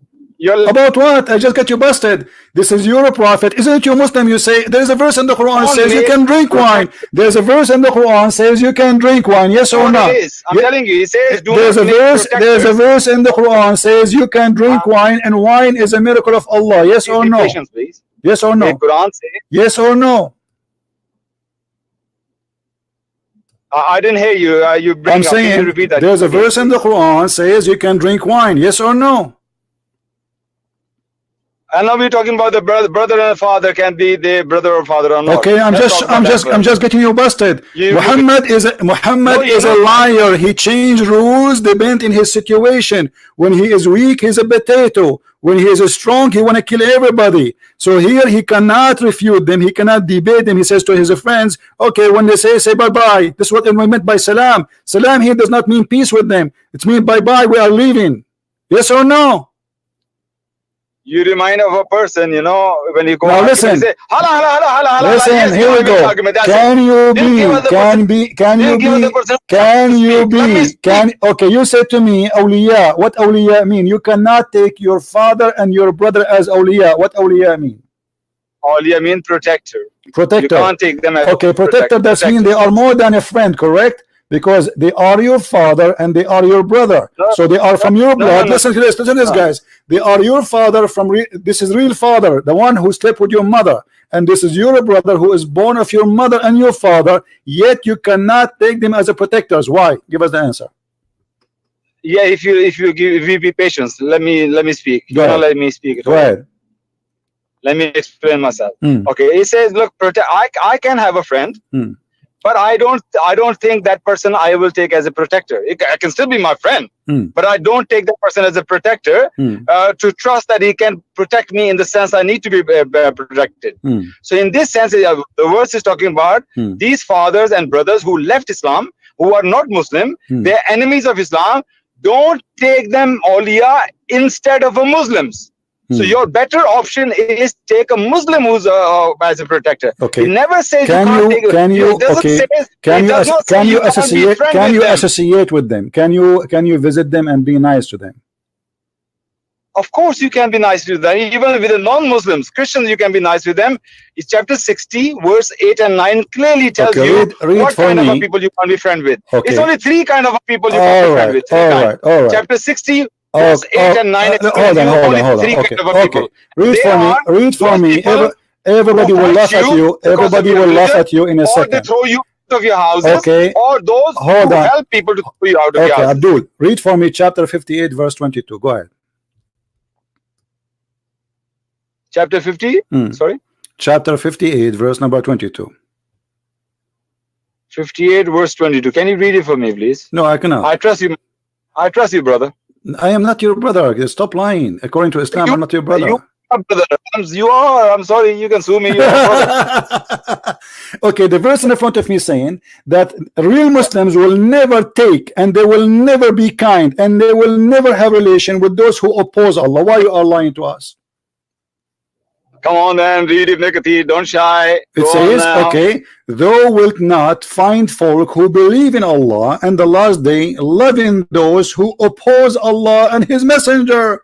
About what? I just got you busted. This is your prophet. Isn't you Muslim? You say there's a verse in the Quran says you can drink wine. There's a verse in the Quran says you can drink wine. Yes or no? I'm telling you, it says there's a verse in the Quran says you can drink wine, and wine is a miracle of Allah. Yes or no? Yes or no? Yes or no? I didn't hear you. I'm saying there's a verse in the Quran says you can drink wine. Yes or no? And now we're talking about the brother and father can be the brother or father or not. Okay, I'm just getting you busted. Muhammad is a liar. He changed rules depending in his situation. When he is weak, he's a potato. When he is strong, he want to kill everybody. So here he cannot refute them. He cannot debate them. He says to his friends, okay, when they say bye-bye. This is what we meant by salam. Salam here does not mean peace with them. It means bye-bye, we are leaving. Yes or no? You remind of a person, you know, when you go now listen, say, hala, listen, here we go. Okay, you said to me, awliya. What awliya mean? You cannot take your father and your brother as awliya. What awliya mean? Awliya mean protector. You can't take them as protector. That means they are more than a friend, correct? Because they are your father and they are your brother, so they are from your blood. Listen to this, guys. They are your father from this is real father, the one who slept with your mother, and this is your brother who is born of your mother and your father. Yet you cannot take them as a protectors. Why? Give us the answer. Yeah, if you be patient, let me speak. Let me speak. Go ahead. Let me explain myself. Okay, it says, look, I can have a friend. But I don't think that person I will take as a protector. I can still be my friend, but I don't take that person as a protector to trust that he can protect me in the sense I need to be protected. So in this sense, the verse is talking about these fathers and brothers who left Islam, who are not Muslim, they're enemies of Islam. Don't take them awliya instead of a Muslims. So your better option is take a Muslim who's as a protector. Okay. It never says can you associate with them? Can you visit them and be nice to them? Of course you can be nice to them. Even with the non-Muslims, Christians, you can be nice with them. It's chapter 60, verse 8 and 9 clearly tells you what kind of people you can be friend with. It's only 3 kind of people you can be friend with. All right. Chapter 60. Verse 8 and 9. Hold on. Read for me. Everybody will laugh at you. Everybody will laugh at you in a second. Or they throw you out of your houses. Or those who help people to throw you out of your houses. Abdul, read for me chapter 58, verse 22. Go ahead. Chapter 50? Sorry? Chapter 58, verse number 22. 58, verse 22. Can you read it for me, please? No, I cannot. I trust you, brother. I am not your brother. Stop lying. According to Islam, I'm not your brother. You are. I'm sorry. You can sue me. Okay, the verse in front of me saying that real Muslims will never take and they will never be kind and they will never have relation with those who oppose Allah. Why you are lying to us? Come on then, read Ibn Kathir, don't shy. It says, okay, thou wilt not find folk who believe in Allah and the last day, loving those who oppose Allah and His Messenger,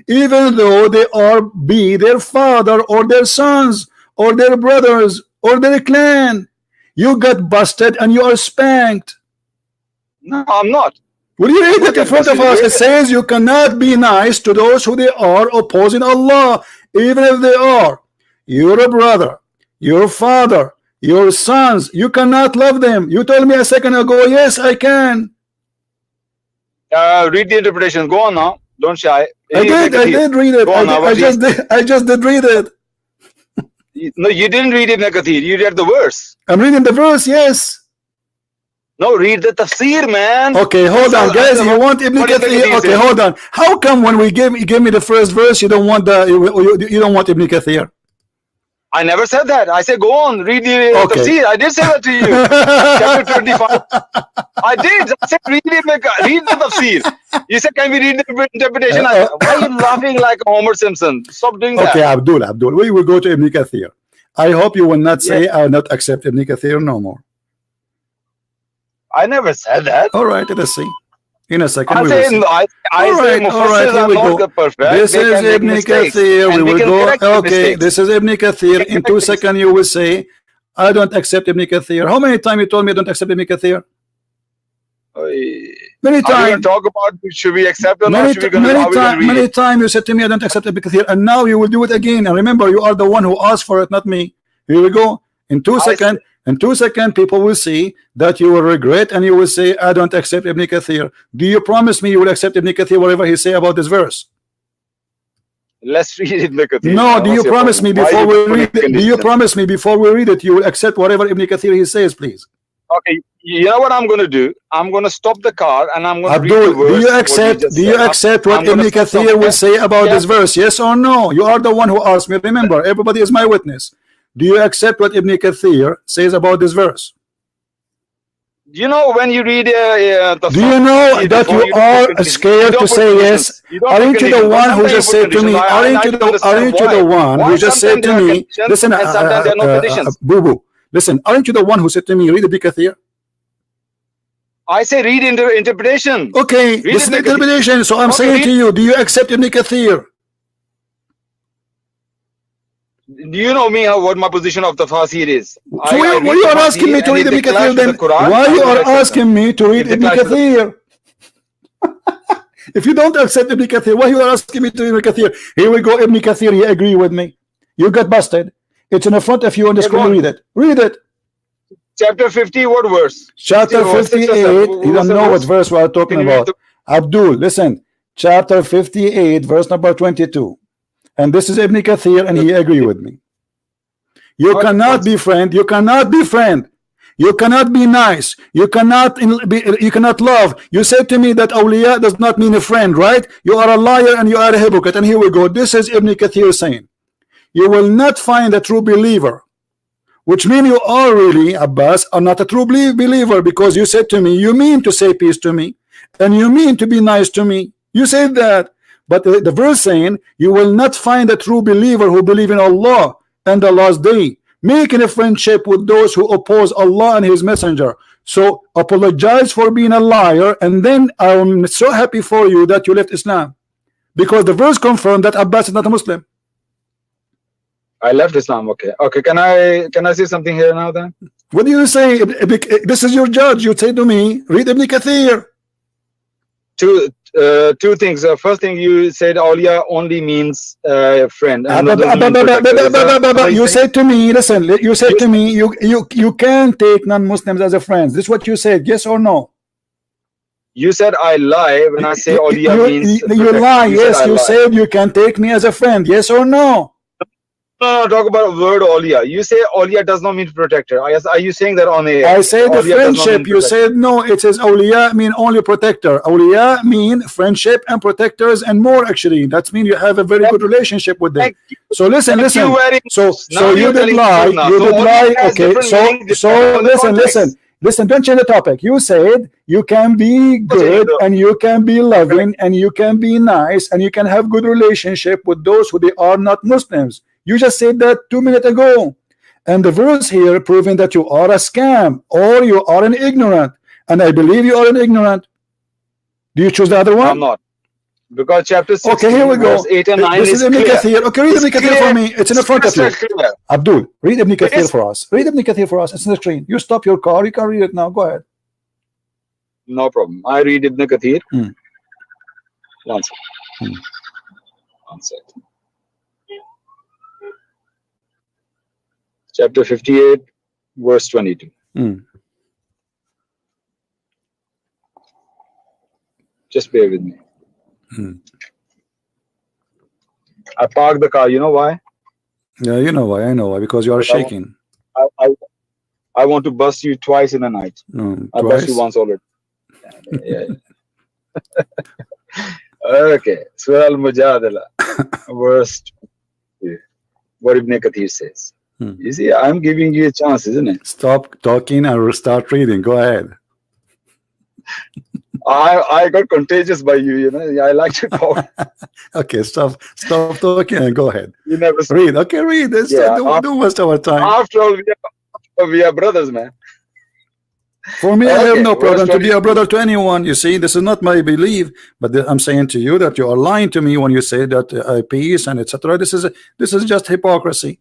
even though they be their father or their sons or their brothers or their clan. You got busted and you are spanked. No, I'm not. Will you read it in front of us? It says you cannot be nice to those who they are opposing Allah, even if they are your brother, your father, your sons. You cannot love them. You told me a second ago, yes, I can. Read the interpretation. Go on now. Don't shy. I did read it. I just did read it. No, you didn't read Ibn Kathir. You read the verse. I'm reading the verse, yes. No, read the tafsir, man. Okay, hold on, guys. You want Ibn Kathir? Okay, hold on. How come when you give me the first verse, you don't want you don't want Ibn Kathir? I never said that. I said go on, read the tafsir. I did say that to you. Chapter 25. I did. I said read the tafsir. You said can we read the interpretation? Why are you laughing like Homer Simpson? Stop doing that. Okay, Abdul, we will go to Ibn Kathir. I hope you will not say I will not accept Ibn Kathir no more. I never said that. All right, let's see. In a second, I say Mufassirs are not perfect. This is Ibn Kathir. We will go. Okay, this is Ibn Kathir. In 2 seconds, you will say, I don't accept Ibn Kathir. How many times you told me I don't accept Ibn Kathir? Many times. Talk about should we accept or not? Many times you said to me I don't accept Ibn Kathir, and now you will do it again. And remember, you are the one who asked for it, not me. Here we go. In 2 seconds. In 2 seconds, people will see that you will regret and you will say, I don't accept Ibn Kathir. Do you promise me you will accept Ibn Kathir, whatever he say about this verse? Let's read Ibn Kathir. No, do you promise me before we read it? Do you promise me before we read it, you will accept whatever Ibn Kathir he says, please? Okay, you know what I'm going to do? I'm going to stop the car and I'm going to read the verse. Do you accept what Ibn Kathir will say about this verse? Yes or no? You are the one who asked me. Remember, everybody is my witness. Do you accept what Ibn Kathir says about this verse? You know, when you read do you know that you are scared to say yes? Aren't you the one who just said to me, aren't you the one who just said to me, listen, boo-boo, listen, aren't you the one who said to me, read Ibn Kathir? I say read interpretation. Okay, this is interpretation. So I'm saying to you, do you accept Ibn Kathir? Do you know me what my position of the tafsir is? So why you are asking me to read Ibn Kathir then? Why you are asking me to read Ibn Kathir? If you don't accept Ibn Kathir, why you are asking me to read Ibn Kathir? Here we go, Ibn Kathir, you agree with me. You got busted. It's in the front of you on the screen. Read it. Read it. Chapter 50, what verse? Chapter 58. You don't know what verse we are talking about. Abdul, listen. Chapter 58, verse number 22. And this is Ibn Kathir, and he agree with me. You cannot be friend. You cannot be friend. You cannot be nice. You cannot love. You said to me that awliya does not mean a friend, right? You are a liar and you are a hypocrite. And here we go. This is Ibn Kathir saying, you will not find a true believer, which means you are really, Abbas, are not a true believer, because you said to me, you mean to say peace to me, and you mean to be nice to me. You said that. But the verse saying, you will not find a true believer who believe in Allah and the last day, making a friendship with those who oppose Allah and his messenger. So apologize for being a liar, and then I'm so happy for you that you left Islam, because the verse confirmed that Abbas is not a Muslim. I left Islam. Okay. Can I say something here now then? What do you say? This is your judge. You say to me, read Ibn Kathir. Two things. First thing, you said awliya only means friend. You said to me, listen, you said to me, you can take non-Muslims as a friend. This is what you said, yes or no? You said I lie when I say awliya means you lie. Yes, you said you can take me as a friend, yes or no? No, talk about the word awliya. You say awliya does not mean protector. Are you saying that on a? I say the friendship. You said no. It says awliya mean only protector. Awliya mean friendship and protectors and more. Actually, that means you have a very good relationship with them. So listen. So you did lie. You did lie. Okay. So listen. Don't change the topic. You said you can be good and you can be loving and you can be nice and you can have good relationship with those who they are not Muslims. You just said that 2 minutes ago, and the verse here proving that you are a scam or you are an ignorant, and I believe you are an ignorant. Do you choose the other one? I'm not, because chapter 6. Okay, here we go. 8 and 9 this is Ibn Kathir. Okay, read Ibn Kathir for me. It's in the front of you. Clear. Abdul, read Ibn Kathir for us. Read Ibn Kathir for us. It's in the screen. You stop your car. You can read it now. Go ahead. No problem. I read Ibn Kathir. One second. One second. Chapter 58, verse 22. Just bear with me. I parked the car. You know why? Yeah, you know why. I know why. Because you are shaking. I want to bust you twice in a night. I bust you once already. Yeah. Okay. Surah Al-Mujadala, verse 2. What Ibn Kathir says. You see, I'm giving you a chance, isn't it? Stop talking and start reading. Go ahead. I got contagious by you, you know. I like to talk. Okay, stop talking and go ahead. You never read. Okay, read. Don't waste our time. After all, we are brothers, man. For me, I have no problem to be a brother to anyone. You see, this is not my belief, but I'm saying to you that you are lying to me when you say that peace and etc. This is just hypocrisy.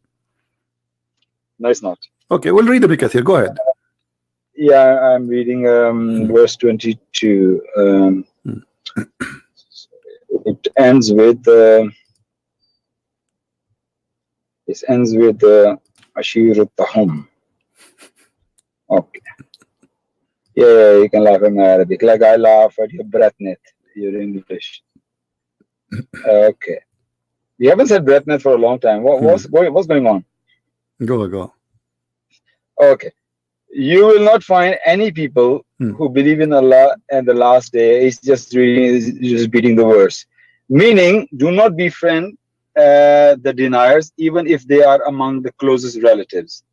No, it's not. Okay, we'll read the Ibn Kathir. Go ahead. Yeah, I'm reading verse 22. It ends with Ashir Tahum. Okay. Yeah, you can laugh at my Arabic. Like I laugh at your breathnet, your English. Okay. You haven't said breathnet for a long time. What's going on? Go. Okay. You will not find any people who believe in Allah and the last day. It's just repeating the verse. Meaning, do not befriend the deniers, even if they are among the closest relatives.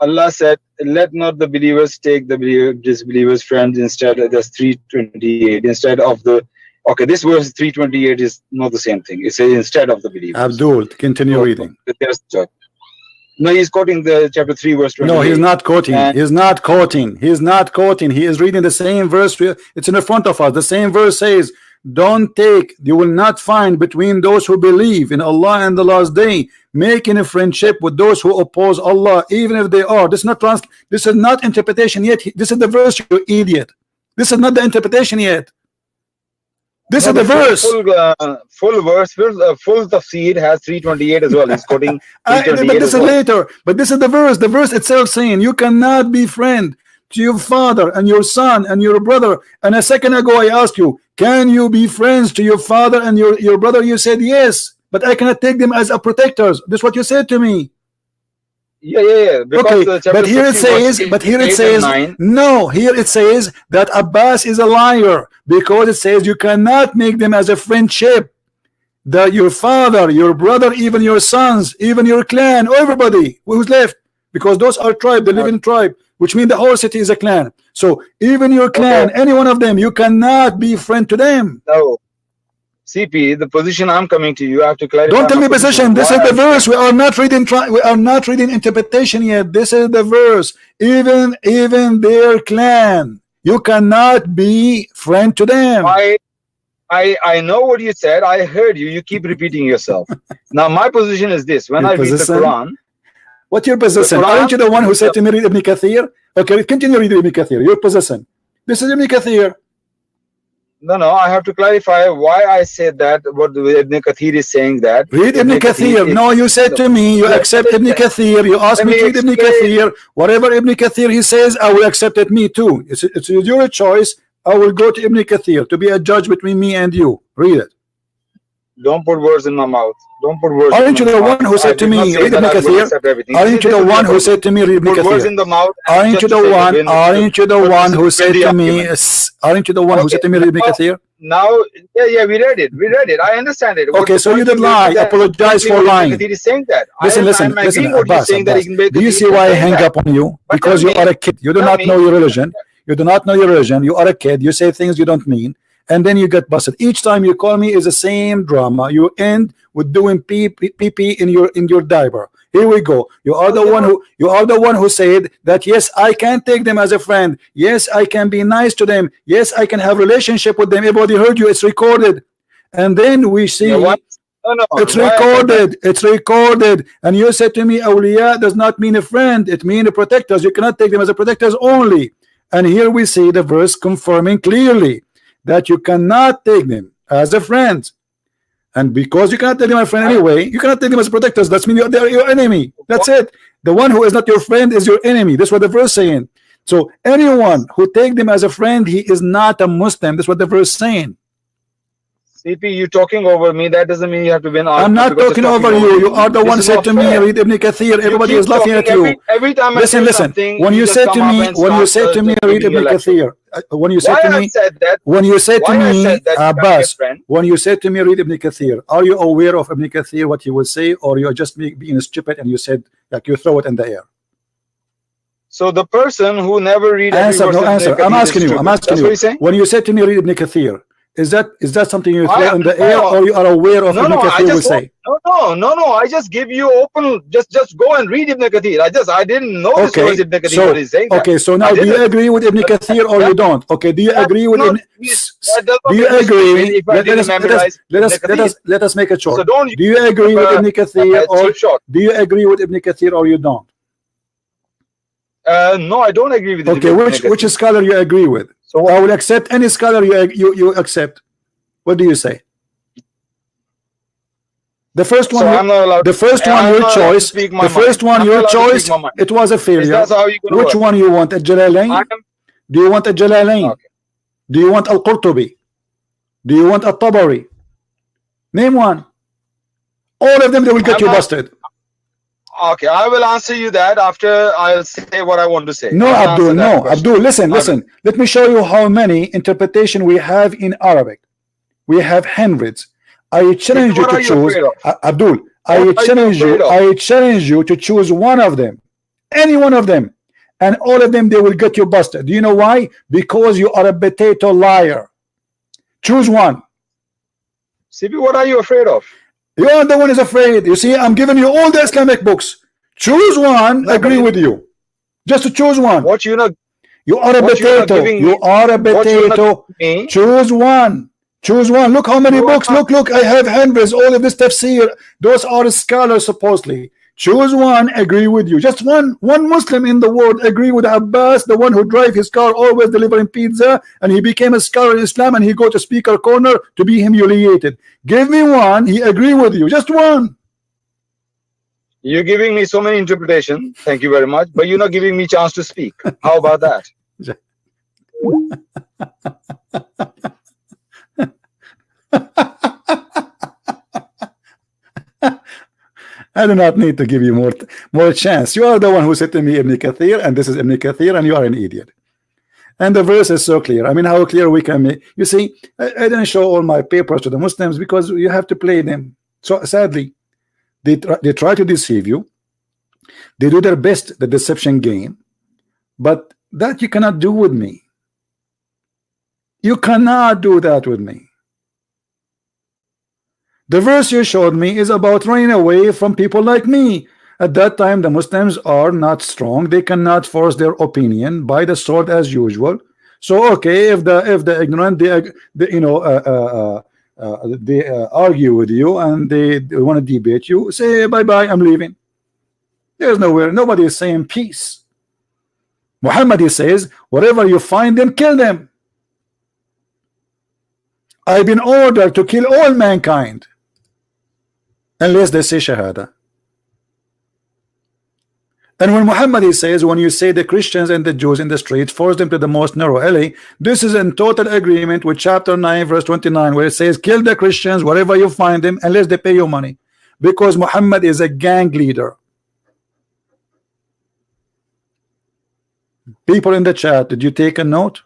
Allah said, let not the believers take the disbelievers friends instead. That's 328 instead of the. Okay, this verse 328 is not the same thing. It says instead of the believers. Abdul, continue reading. No, he's quoting the chapter 3, verse 28. No, he's not quoting. He's not quoting. He's not quoting. He is reading the same verse. It's in the front of us. The same verse says, don't take, you will not find between those who believe in Allah and the last day, making a friendship with those who oppose Allah, even if they are. This is not interpretation yet. This is the verse, you idiot. This is not the interpretation yet. This is the verse. Full verse, full tafsir has 328 as well. He's quoting 328. But this is later. But this is the verse. The verse itself saying you cannot be friend to your father and your son and your brother. And a second ago I asked you, can you be friends to your father and your brother? You said yes, but I cannot take them as a protectors. This is what you said to me. Yeah. Okay, but here it says, no, here it says that Abbas is a liar because it says you cannot make them as a friendship. That your father, your brother, even your sons, even your clan, everybody who's left, because those are tribe, they live in tribe, which means the whole city is a clan. So even your clan, any one of them, you cannot be friend to them. No. CP, the position I'm coming to you, I have to clarify. Don't tell me position. This is the verse. We are not reading. We are not reading interpretation yet. This is the verse. Even their clan, you cannot be friend to them. I know what you said. I heard you. You keep repeating yourself. Now my position is this: when I read the Quran. What's your position? Aren't you the one who said to me read Ibn Kathir? Okay, continue reading Ibn Kathir. Your position. This is Ibn Kathir. No, I have to clarify why I said that. What Ibn Kathir is saying that. Read Ibn Kathir. No, you said to me, you accept Ibn Kathir. You asked me to read Ibn Kathir. Whatever Ibn Kathir he says, I will accept it. Me too. It's your choice. I will go to Ibn Kathir to be a judge between me and you. Read it. Don't put words in my mouth. Don't put words. Aren't you the one who said to me, read Ibn Kathir? Aren't you the one who said to me, read Ibn Kathir? Words in the mouth. Aren't you the one who said to me? Aren't you the one who said to me, read Ibn Kathir? Now, yeah, we read it. I understand it. Okay, so you did lie. Apologize for lying. Kathir is saying that. Listen, Abbas. Do you see why I hang up on you? Because you are a kid. You do not know your religion. You do not know your religion. You are a kid. You say things you don't mean. And then you get busted. Each time you call me is the same drama. You end with doing pee in your diaper. Here we go. You are the one who said that yes, I can take them as a friend. Yes, I can be nice to them. Yes, I can have relationship with them. Everybody heard you. It's recorded. And then we see it's recorded. It's recorded. And you said to me, awliya does not mean a friend. It means a protectors. You cannot take them as a protectors only. And here we see the verse confirming clearly that you cannot take them as a friend. And because you cannot take them as a friend anyway, you cannot take them as protectors. That means they are your enemy. That's it. The one who is not your friend is your enemy. That's what the verse saying. So anyone who take them as a friend, he is not a Muslim. That's what the verse saying. CP, you talking over me. That doesn't mean you have to win. I'm not talking over you. You are the one said to me, read Ibn Kathir. Everybody is laughing at you. Every time listen. When you said to me, read Ibn Kathir. When you said to me, Abbas, when you said to me, read Ibn Kathir, are you aware of Ibn Kathir, what he will say, or you're just being stupid and you said, like, you throw it in the air? So the person who never read answer. I'm asking you. When you said to me, read Ibn Kathir, is that something you throw in the air, or you are aware of Ibn Kathir will say? No. I just give you open. Just go and read Ibn Kathir. I didn't know this was Ibn Kathir. What he's saying. Okay, so now do you agree with Ibn Kathir or you don't? Okay, do you agree with Ibn? Do you agree? Let us make it short. So do you agree with Ibn Kathir or do you agree with Ibn Kathir or you don't? No, I don't agree with. Okay, which scholar you agree with? So I will accept any scholar you accept. What do you say? The first one, the first one your choice. The first one your choice. It was a failure. Which one you want? A Jalalain? Do you want a Jalalain? Okay. Do you want Al-Qurtubi? Do you want At-Tabari? Name one. All of them, they will get you busted. Okay, I will answer you that after I'll say what I want to say. No, Abdul, no, Abdul, listen. Let me show you how many interpretation we have in Arabic. We have hundreds. I challenge you to choose, Abdul. I challenge you to choose one of them, any one of them, and all of them they will get you busted. Do you know why? Because you are a potato liar. Choose one. CP, what are you afraid of? You are the one who is afraid. You see, I'm giving you all the Islamic books. Choose one. Agree with you. Just to choose one. What you know? You are a potato. You are a potato. Choose one. Choose one. Look how many books. Look. I have hundreds. All of this tafsir. Those are scholars supposedly. Choose one. Agree with you. Just one Muslim in the world agree with Abbas, the one who drive his car always delivering pizza, and he became a scholar in Islam, and he go to speaker corner to be humiliated. Give me one. He agree with you. Just one. You're giving me so many interpretation. Thank you very much. But you're not giving me chance to speak. How about that? I do not need to give you more chance. You are the one who said to me Ibn Kathir, and this is Ibn Kathir, and you are an idiot. And the verse is so clear. I mean, how clear we can make. You see, I didn't show all my papers to the Muslims because you have to play them. So sadly, they try to deceive you. They do their best, the deception game, but that you cannot do with me. You cannot do that with me. The verse you showed me is about running away from people like me. At that time, the Muslims are not strong. They cannot force their opinion by the sword as usual. So, okay, if the ignorant, they argue with you and they want to debate you, say bye-bye, I'm leaving. There's nowhere. Nobody is saying peace. Muhammad, he says, wherever you find them, kill them. I've been ordered to kill all mankind unless they say Shahada. And when Muhammad, he says, when you say the Christians and the Jews in the street, force them to the most narrow alley, this is in total agreement with chapter 9 verse 29, where it says kill the Christians wherever you find them unless they pay you money, because Muhammad is a gang leader. People in the chat, did you take a note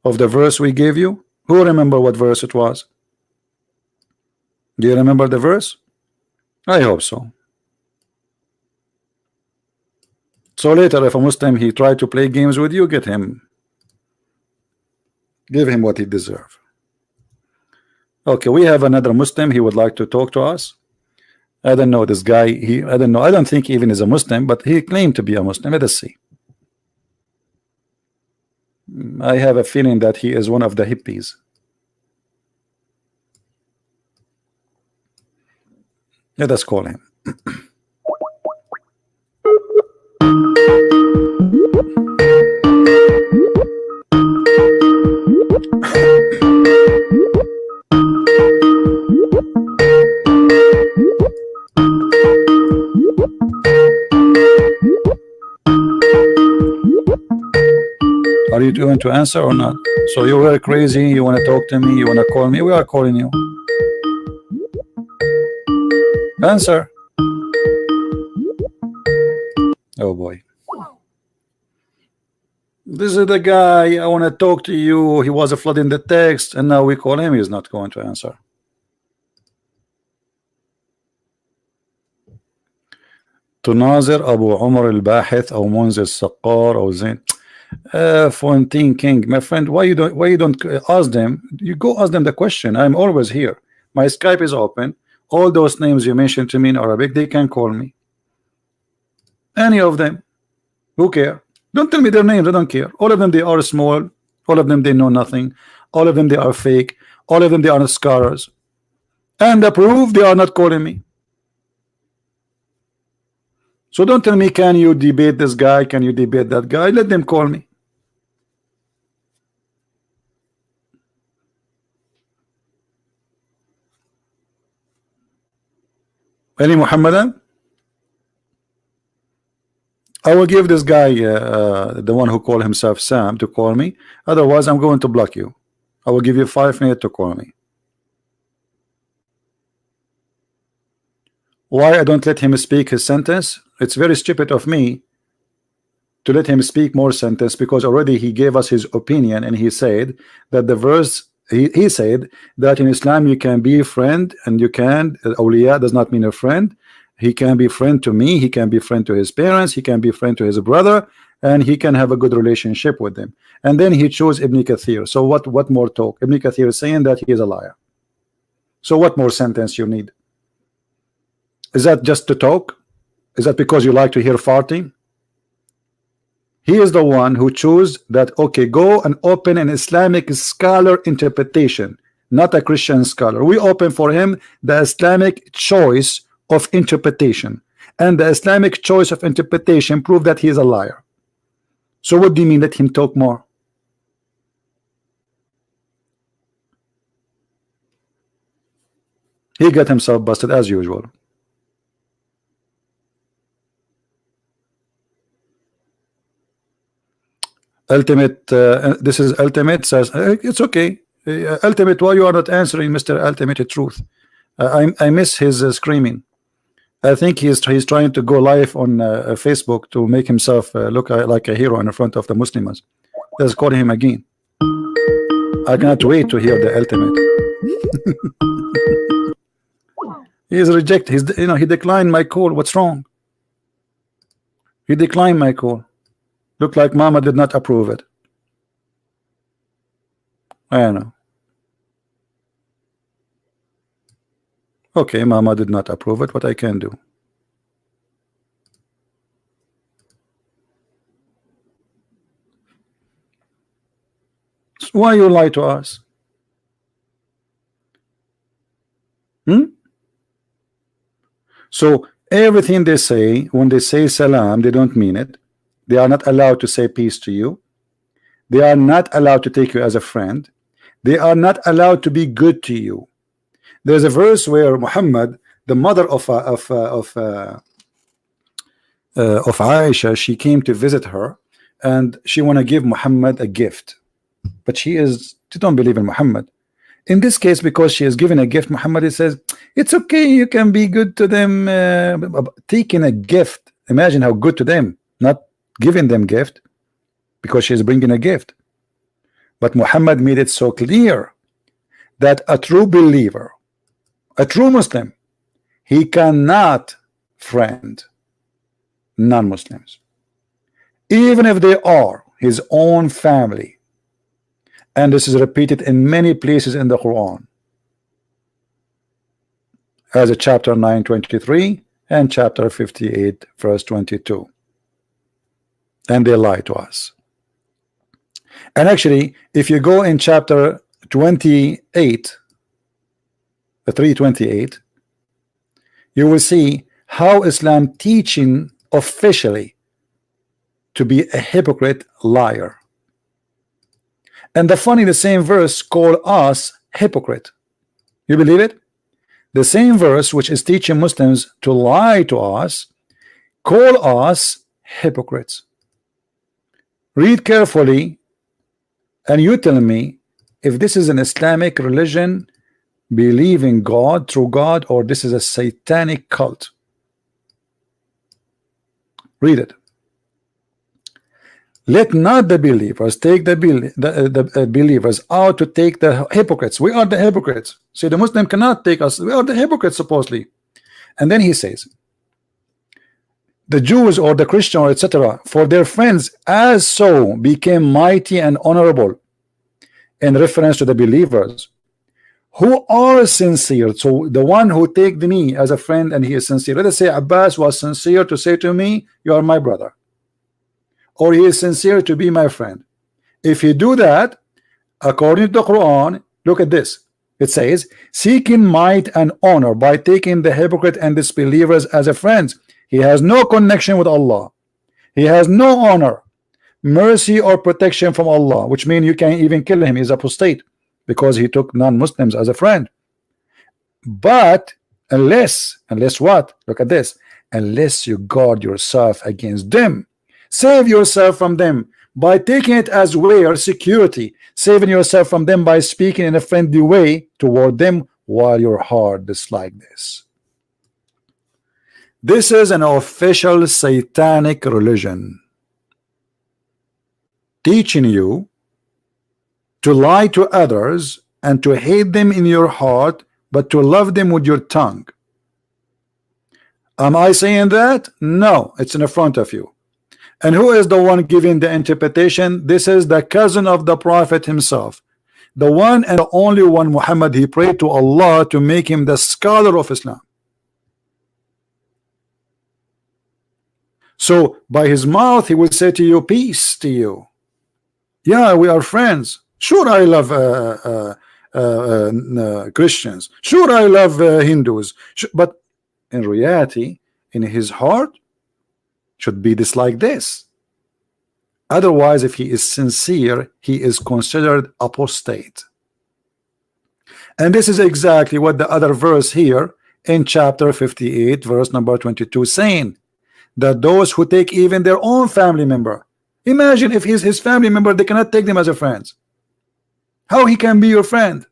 of the verse we gave you? Who remember what verse it was? Do you remember the verse? I hope so. So later, if a Muslim he tried to play games with you, get him, give him what he deserves. Okay, we have another Muslim. He would like to talk to us. I don't know this guy. I don't know. I don't think even is a Muslim, but he claimed to be a Muslim. Let us see. I have a feeling that he is one of the hippies. Let us call him. going to answer or not? So you were crazy, you want to talk to me, you want to call me, we are calling you. Answer. Oh boy. This is the guy, I want to talk to you, he was flooding the text, and now we call him, he's not going to answer. تناظر أبو عمر الباحث أو منذر السقار أو زين Fontaine King, my friend, why you don't ask them? You go ask them the question. I'm always here. My Skype is open. All those names you mentioned to me in Arabic, they can call me. Any of them. Who care? Don't tell me their names, I don't care. All of them, they are small. All of them, they know nothing. All of them, they are fake. All of them, they are not scholars. And the proof, they are not calling me. So don't tell me, can you debate this guy? Can you debate that guy? Let them call me. Any Muhammadan? I will give this guy, the one who called himself Sam, to call me. Otherwise, I'm going to block you. I will give you 5 minutes to call me. Why I don't let him speak his sentence? It's very stupid of me to let him speak more sentence, because already he gave us his opinion, and he said that the verse, he said that in Islam you can be a friend, and you can, awliya does not mean a friend. He can be friend to me, he can be friend to his parents, he can be friend to his brother, and he can have a good relationship with them. And then he chose Ibn Kathir. So what more talk? Ibn Kathir is saying that he is a liar. So what more sentence you need? Is that just to talk? Is that because you like to hear farting? He is the one who chose that, okay, go and open an Islamic scholar interpretation, not a Christian scholar. We open for him the Islamic choice of interpretation, and the Islamic choice of interpretation prove that he is a liar. So what do you mean let him talk more? He got himself busted as usual. Ultimate, this is Ultimate says it's okay. Ultimate, why you are not answering, Mr. Ultimate Truth? I miss his screaming. I think he's trying to go live on Facebook to make himself look like a hero in front of the Muslims. Let's call him again. I cannot wait to hear the Ultimate. He is rejected. He declined my call. What's wrong? He declined my call. Look like Mama did not approve it. I don't know. Okay, Mama did not approve it. What I can do? So why you lie to us? So everything they say, when they say salam, they don't mean it. They are not allowed to say peace to you. They are not allowed to take you as a friend. They are not allowed to be good to you. There's a verse where Muhammad, the mother of Aisha, she came to visit her, and she want to give Muhammad a gift, but she don't believe in Muhammad. In this case, because she is given a gift, Muhammad says it's okay, you can be good to them. Taking a gift, imagine how good to them, not giving them gift because she is bringing a gift. But Muhammad made it so clear that a true believer, a true Muslim, he cannot friend non-Muslims, even if they are his own family. And this is repeated in many places in the Quran, as a chapter 9:23 and chapter 58 verse 22. And they lie to us. And actually, if you go in chapter 28, 328, you will see how Islam teaching officially to be a hypocrite liar. And the same verse call us hypocrite. You believe it? The same verse which is teaching Muslims to lie to us call us hypocrites. Read carefully And you tell me if this is an Islamic religion, believing God through God, or this is a satanic cult. Read it. Let not the believers take the believers out to take the hypocrites. We are the hypocrites. See, the Muslim cannot take us. We are the hypocrites supposedly. And then he says, the Jews or the Christian or etc. for their friends as so became mighty and honorable, in reference to the believers who are sincere. So the one who take me as a friend and he is sincere. Let us say Abbas was sincere to say to me, you are my brother, or he is sincere to be my friend. If he do that, according to the Quran, look at this. It says, seeking might and honor by taking the hypocrite and disbelievers as a friend. He has no connection with Allah. He has no honor, mercy, or protection from Allah, which means you can't even kill him. He's apostate because he took non-Muslims as a friend. But unless what? Look at this. Unless you guard yourself against them, save yourself from them by taking it as way or security, saving yourself from them by speaking in a friendly way toward them while your heart is like this. This is an official satanic religion teaching you to lie to others and to hate them in your heart, but to love them with your tongue. Am I saying that? No, it's in front of you. And who is the one giving the interpretation? This is the cousin of the Prophet himself, the one and the only one, Muhammad. He prayed to Allah to make him the scholar of Islam. So by his mouth he will say to you, peace to you. Yeah, we are friends. Sure, I love Christians. Sure, I love Hindus. But in reality, in his heart, should be this like this. Otherwise, if he is sincere, he is considered apostate. And this is exactly what the other verse here in chapter 58, verse number 22, saying that those who take even their own family member, imagine if he's his family member, they cannot take them as a friend. How he can be your friend?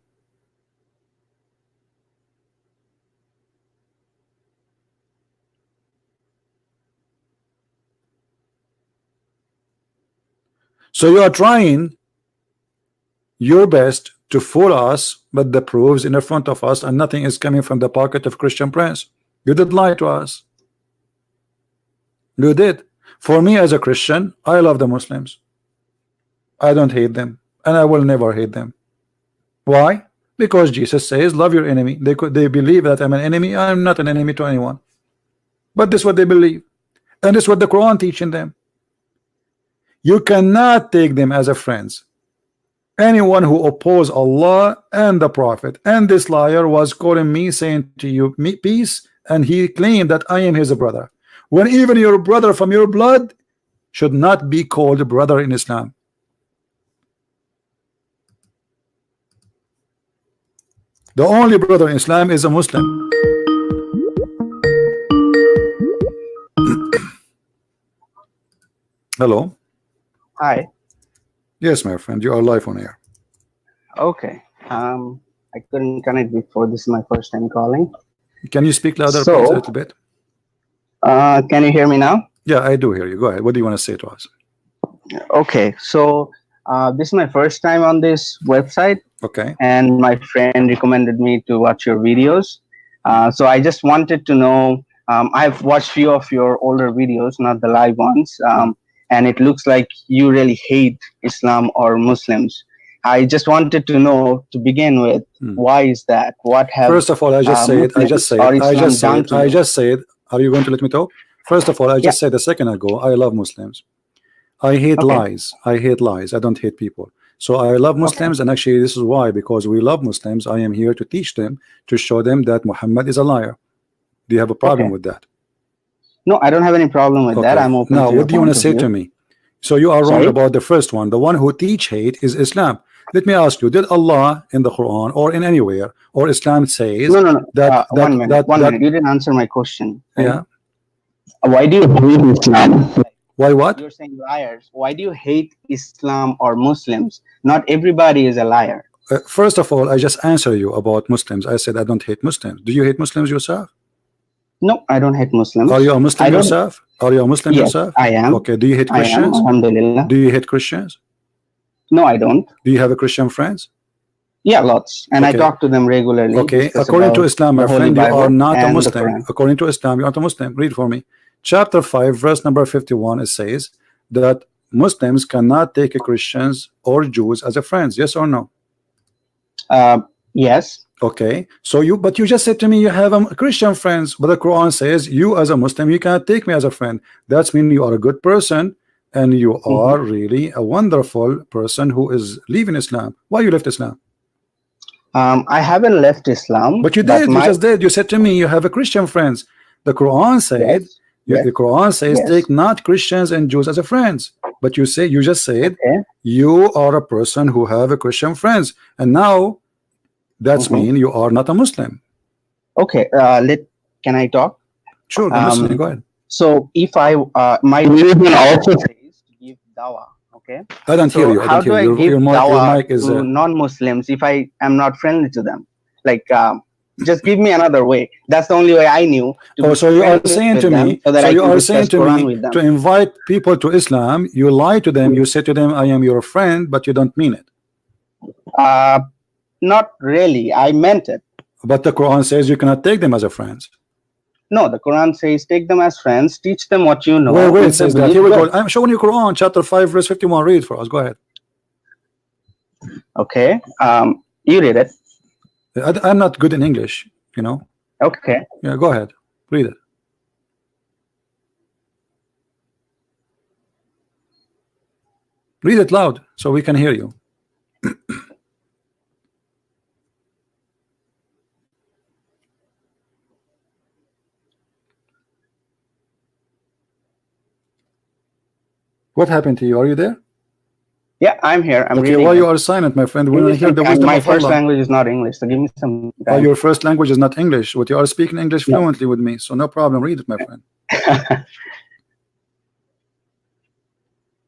So you are trying your best to fool us, but the proofs in front of us, and nothing is coming from the pocket of Christian Prince. You did lie to us. You did. For me as a Christian, I love the Muslims. I don't hate them, and I will never hate them. Why? Because Jesus says, love your enemy. They believe that I'm an enemy. I'm not an enemy to anyone. But this is what they believe. And this is what the Quran teaching them. You cannot take them as a friends. Anyone who oppose Allah and the Prophet, and this liar was calling me, saying to you, me peace, and he claimed that I am his brother, when even your brother from your blood should not be called brother in Islam. The only brother in Islam is a Muslim. Hello. Hi. Yes, my friend, you are live on air. Okay. I couldn't connect before. This is my first time calling. Can you speak louder, please, a little bit? Can you hear me now? Yeah, I do hear you. Go ahead. What do you want to say to us? Okay. So this is my first time on this website. Okay. And my friend recommended me to watch your videos. So I just wanted to know, I've watched few of your older videos, not the live ones. And it looks like you really hate Islam or Muslims. I just wanted to know, to begin with, why is that? What have First of all, I just say it. I just say it. Are you going to let me talk? First of all, I just said a second ago, I love Muslims. I hate lies. I hate lies. I don't hate people. So I love Muslims, and actually this is why, because we love Muslims, I am here to teach them, to show them that Muhammad is a liar. Do you have a problem with that? No, I don't have any problem with that. I'm open. Now, what do you want to say to me? So you are wrong about the first one. The one who teach hate is Islam. Let me ask you, did Allah in the Quran or in anywhere or Islam says that one minute. You didn't answer my question. Right? Yeah. Why do you hate Islam? Why what? You're saying liars. Why do you hate Islam or Muslims? Not everybody is a liar. First of all, I just answer you about Muslims. I said I don't hate Muslims. Do you hate Muslims yourself? No, I don't hate Muslims. Are you a Muslim yourself? Are you a Muslim Yes, yourself? I am. Okay. Do you hate I am, Christians? alhamdulillah. Do you hate Christians? No, I don't. Do you have a Christian friends? Yeah, lots. And Okay. I talk to them regularly. Okay. discuss According to about Islam, my the Holy friend, you Bible are not a and the Muslim. Quran. According to Islam, you are not a Muslim. Read for me. Chapter 5, verse number 51, it says that Muslims cannot take Christians or Jews as a friends. Yes or no? Yes. Okay. So but you just said to me you have Christian friends, but the Quran says you as a Muslim, you cannot take me as a friend. That's mean you are a good person and you are really a wonderful person who is leaving Islam. Why you left Islam? I haven't left Islam. But you did. You just did. You said to me you have a Christian friends. The Quran said Yes. the Quran says Yes. take not Christians and Jews as a friends. But you just said you are a person who have a Christian friends, and now that's mean you are not a Muslim. Okay. Can I talk? Sure. I'm listening. Go ahead. So if I my religion also says to give dawah. Okay. I don't hear you. I How don't do I hear you. give Your dawah mic is. to non-Muslims if I am not friendly to them? Like, just give me another way. That's the only way I knew. So you are saying to me. So you are saying to me to invite people to Islam. You lie to them. You say to them, "I am your friend," but you don't mean it. Not really. I meant it. But the Quran says you cannot take them as a friends. No, the Quran says take them as friends, teach them what you know. Where it says that? Here we go. I'm showing you Quran, chapter 5, verse 51. Read for us. Go ahead. Okay. You read it. I'm not good in English, you know. Okay. Yeah, go ahead. Read it. Read it loud so we can hear you. What happened to you? Are you there? Yeah, I'm here. I'm reading. Why you are silent, my friend? We want to hear the wisdom my of first Allah. language is not English, so give me some time. Your first language is not English, but you are speaking English fluently with me, so no problem. Read it, my friend.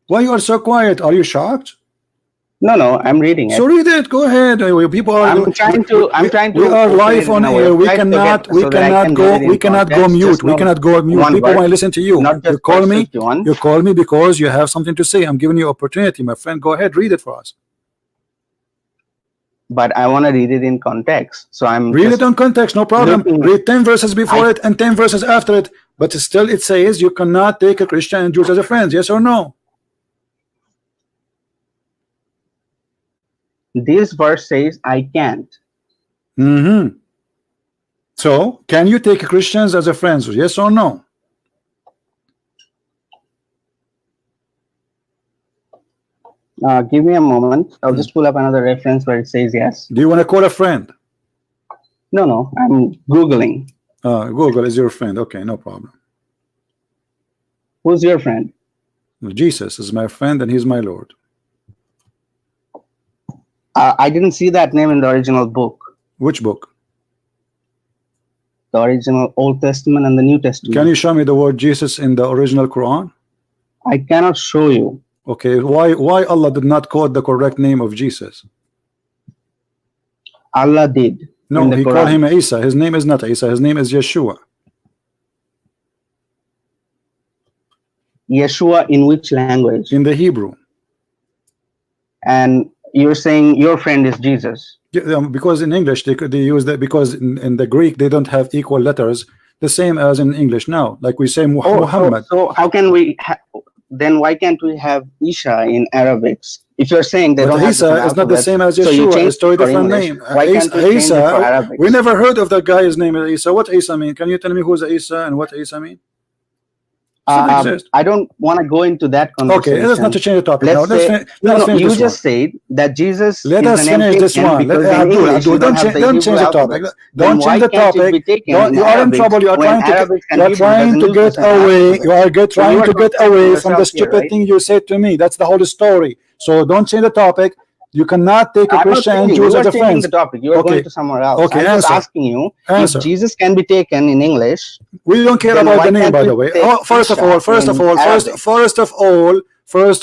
Why you are so quiet? Are you shocked? No, I'm reading it. So read it. Go ahead. People are. I'm trying to. We are live on air. We cannot go mute. We cannot go mute. People want to listen to you. You call me. You call me because you have something to say. I'm giving you opportunity, my friend. Go ahead. Read it for us. But I want to read it in context. So I'm read it in context. No problem. Read 10 verses before it and 10 verses after it. But still, it says you cannot take a Christian and Jews as a friends. Yes or no? This verse says I can't. So, can you take Christians as a friends? Yes or no? Give me a moment. I'll just pull up another reference where it says yes. Do you want to call a friend? No. I'm Googling. Google is your friend. Okay, no problem. Who's your friend? Jesus is my friend and he's my Lord. I didn't see that name in the original book. Which book? The original Old Testament and the New Testament. Can you show me the word Jesus in the original Quran? I cannot show you. Okay, why Allah did not quote the correct name of Jesus? Allah did. No, he called him Isa. His name is not Isa. His name is Yeshua. Yeshua in which language? In the Hebrew. And you're saying your friend is Jesus? Yeah, because in English they use that, because in the Greek they don't have equal letters the same as in English now. Like we say Muhammad. So how can we then why can't we have Isha in Arabics? If you're saying they don't have Isa is not the same as Yeshua, so it's a different name. Isa, we never heard of that guy's name is Isa. What Isa mean? Can you tell me who's Isa and what Isa mean? I don't want to go into that conversation. Okay, let's not to change the topic. You just said that Jesus. Let us finish this one. Don't change the topic. Don't change the topic. You are in trouble. You are trying to get away. You are trying to get away from the stupid thing you said to me. That's the whole story. So don't change the topic. You cannot take a Christian and Jews as a friend. The topic. You are going to somewhere else. Okay, I'm just asking you if Jesus can be taken in English. We don't care about the name, by the way. First of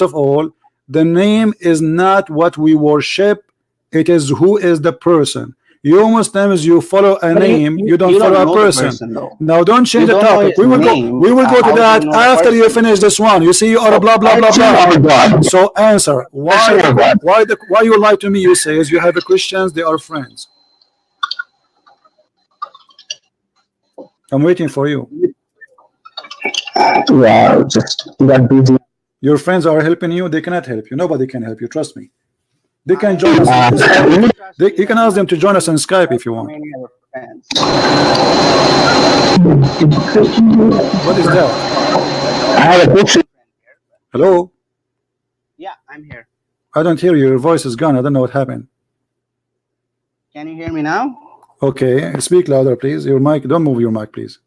all, the name is not what we worship. It is who is the person. You Muslims, you follow a name, you don't follow a person. Now don't change the topic. We will go to that after you finish this one. You see, you are blah blah blah blah. So answer. Why you lie to me? You say is you have a Christians, they are friends. I'm waiting for you. Wow, just got busy. Your friends are helping you, they cannot help you. Nobody can help you, trust me. They can join us. You can ask them to join us on Skype if you want. What is that? I have a question. Hello? Yeah, I'm here. I don't hear you. Your voice is gone. I don't know what happened. Can you hear me now? Okay. Speak louder, please. Your mic. Don't move your mic, please.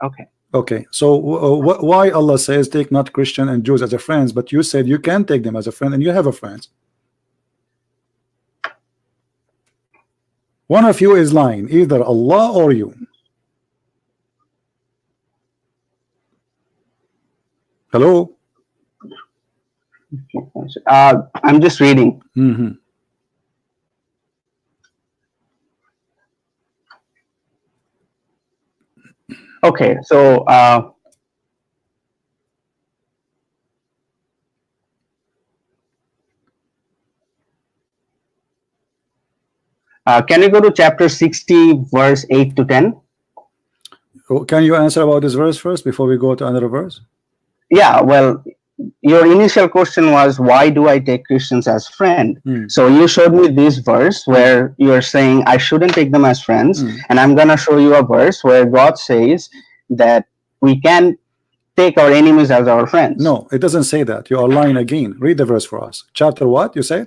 Okay. Okay. So why Allah says take not Christian and Jews as a friends, but you said you can take them as a friend and you have a friend? One of you is lying, either Allah or you. Hello? I'm just reading. Okay, so can you go to chapter 60, verse 8 to 10? Can you answer about this verse first before we go to another verse? Yeah, well, your initial question was, why do I take Christians as friend? So you showed me this verse where you're saying I shouldn't take them as friends, and I'm going to show you a verse where God says that we can take our enemies as our friends. No, it doesn't say that. You are lying again. Read the verse for us. Chapter what? You said?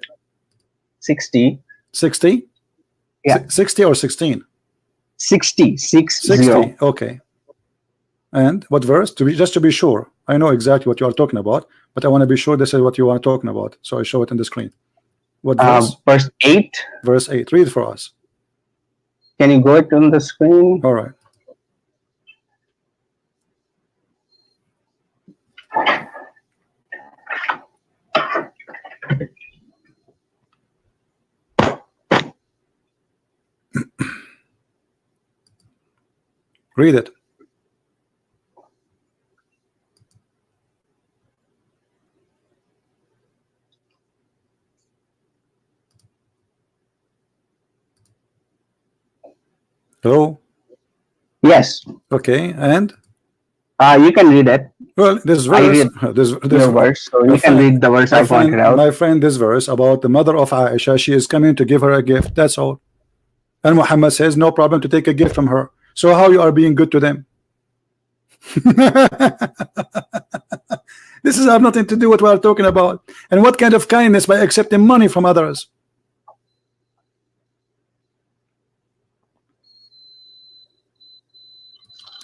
60. 60? Yeah. 60 or 16? 60. 60. Okay. And what verse? Just to be sure. I know exactly what you are talking about, but I want to be sure this is what you are talking about. So I show it on the screen. What verse? Verse 8. Verse 8. Read for us. Can you go it on the screen? All right. Read it. Hello? Yes. Okay, and? You can read it. Well, this verse, this verse, so you can read the verse I pointed out. My friend, this verse about the mother of Aisha, she is coming to give her a gift, that's all. And Muhammad says, no problem to take a gift from her. So how you are being good to them? This is have nothing to do with what we're talking about. And what kind of kindness by accepting money from others?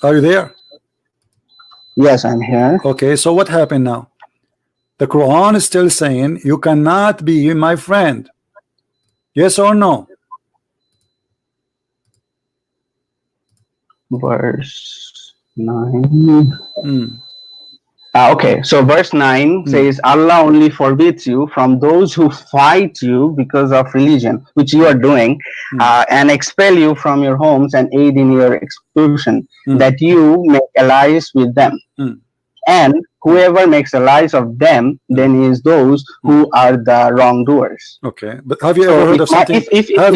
Are you there? Yes, I'm here. Okay, so what happened now? The Quran is still saying you cannot be my friend. Yes or no? Verse 9. Okay, so verse 9 says Allah only forbids you from those who fight you because of religion, which you are doing, and expel you from your homes and aid in your expulsion, that you make allies with them. And whoever makes allies of them, then is those who are the wrongdoers. Okay, but have you ever heard of something? If my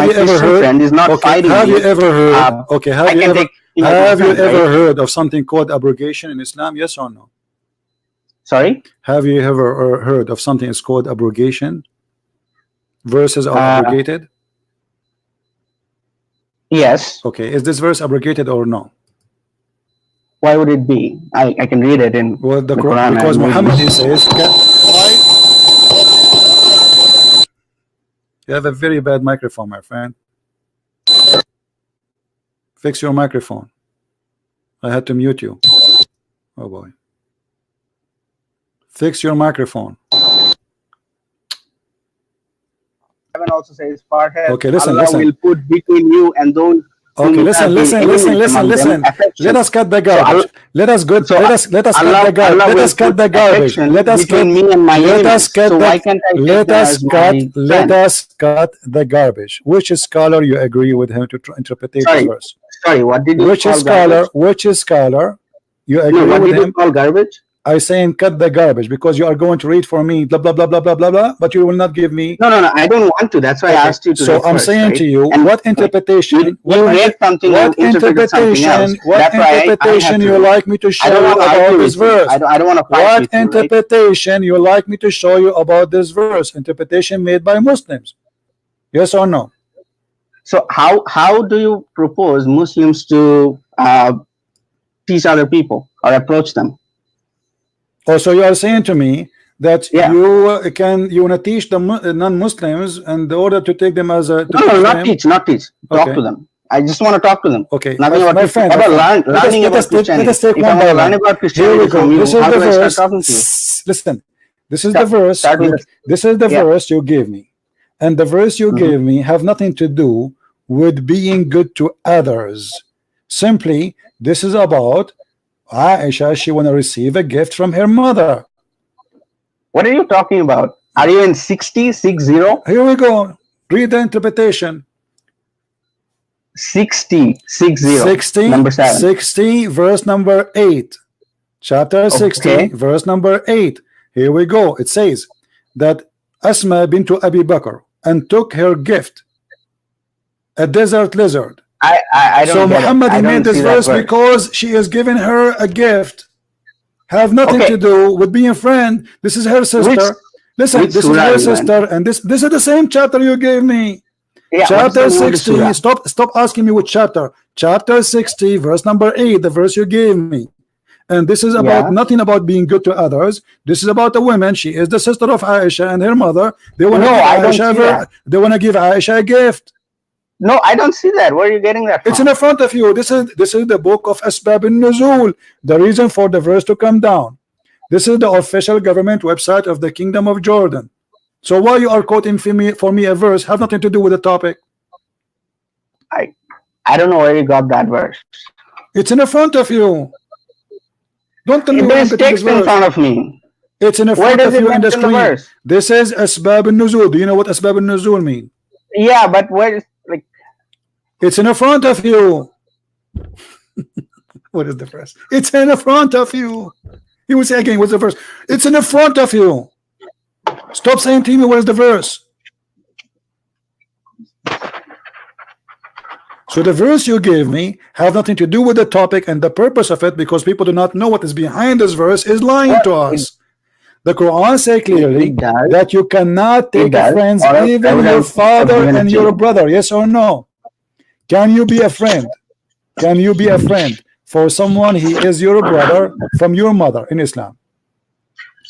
Christian friend is not fighting have you me, ever heard? Okay, have you ever right? heard of something called abrogation in Islam? Yes or no? Sorry? Have you ever heard of something is called abrogation? Verses are abrogated? Yes. Okay, is this verse abrogated or no? Why would it be? I can read it in the Quran. Because Muhammad says, you have a very bad microphone, my friend. Fix your microphone. I had to mute you. Oh boy. Fix your microphone. heaven also says, forehead. Okay, listen, Allah will put between you and those. Okay, listen. Let us cut the garbage. Let us cut the garbage. Let us cut the garbage. Let us cut the garbage. Which scholar you agree with him to interpret this verse? Sorry, what did you call which scholar you agree with him? What did you call garbage? I saying cut the garbage because you are going to read for me blah blah blah blah blah blah blah, but you will not give me. No, I don't want to. That's why I asked you to. So I'm saying to you, what interpretation? You read something. What interpretation? What interpretation you like me to show you about this verse? I don't want to fight What with you, interpretation you like me to show you about this verse? Interpretation made by Muslims. Yes or no? So how do you propose Muslims to teach other people or approach them? Oh, so you are saying to me that you want to teach the non-Muslims in order to take them as a no, not teach. Talk to them. I just want to talk to them. Okay, nothing about Christianity. Let us take one by one. Here we go. This is the verse. Listen, this is the verse. This is the verse you gave me, and the verse you gave me have nothing to do with being good to others. Simply, this is about Aisha. She want to receive a gift from her mother. What are you talking about? Are you in 60? Here we go. Read the interpretation. 60 number 7. 60 verse number 8. Chapter 60 verse number 8. Here we go. It says that Asma bint Abi Bakr and took her gift, a desert lizard. I don't. So Muhammad made this verse because she is giving her a gift. Have nothing to do with being a friend. This is her sister. Listen, this is her sister, and this is the same chapter you gave me. Yeah, chapter 60. Stop asking me which chapter. Chapter 60, verse number 8, the verse you gave me. And this is about nothing about being good to others. This is about a woman. She is the sister of Aisha and her mother. They want to give Aisha a gift. No, I don't see that. Where are you getting that from? It's in the front of you. This is the book of Asbab al-Nuzul, the reason for the verse to come down. This is the official government website of the Kingdom of Jordan. So why you are quoting for me a verse have nothing to do with the topic? I don't know where you got that verse. It's in the front of you. Don't tell me there's text in front of me. It's in the front of you in the screen. This is Asbab al-Nuzul. Do you know what Asbab al-Nuzul mean? Yeah, but where is it's in the front of you. What is the verse? It's in the front of you. He will say again, what's the verse? It's in the front of you. Stop saying to me, where's the verse? So the verse you gave me have nothing to do with the topic and the purpose of it, because people do not know what is behind this verse is lying to us. The Quran says clearly that you cannot take friends, even your father and your brother. Yes or no? Can you be a friend? Can you be a friend for someone he is your brother from your mother in Islam?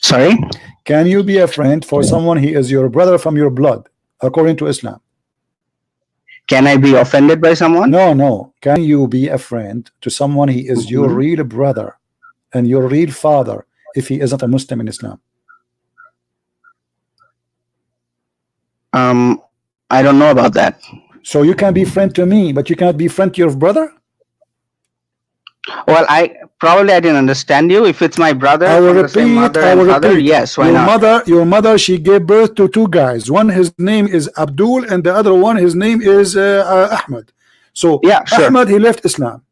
Sorry? Can you be a friend for someone he is your brother from your blood according to Islam? Can I be offended by someone? No. Can you be a friend to someone he is your real brother and your real father if he isn't a Muslim in Islam? I don't know about that. So you can be friend to me, but you cannot be friend to your brother? Well, I didn't understand you. If it's my brother, I will repeat. Yes, why not? Your mother, she gave birth to two guys. One, his name is Abdul, and the other one, his name is Ahmed. So yeah, sure. Ahmed, he left Islam,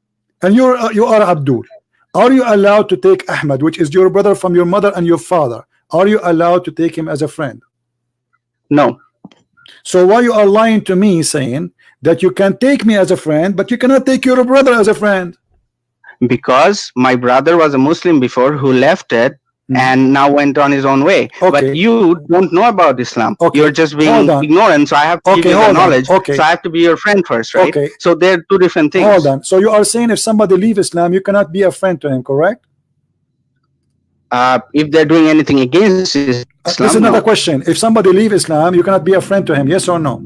and you are Abdul. Are you allowed to take Ahmed, which is your brother from your mother and your father? Are you allowed to take him as a friend? No. So why you are lying to me saying that you can take me as a friend, but you cannot take your brother as a friend? Because my brother was a Muslim before who left it and now went on his own way. But you don't know about Islam. You're just being ignorant. So I have to give you the knowledge. So I have to be your friend first, right? So they're two different things. Hold on. So you are saying if somebody leaves Islam, you cannot be a friend to him, correct? If they're doing anything against Islam, this is another question. If somebody leaves Islam, you cannot be a friend to him, yes or no?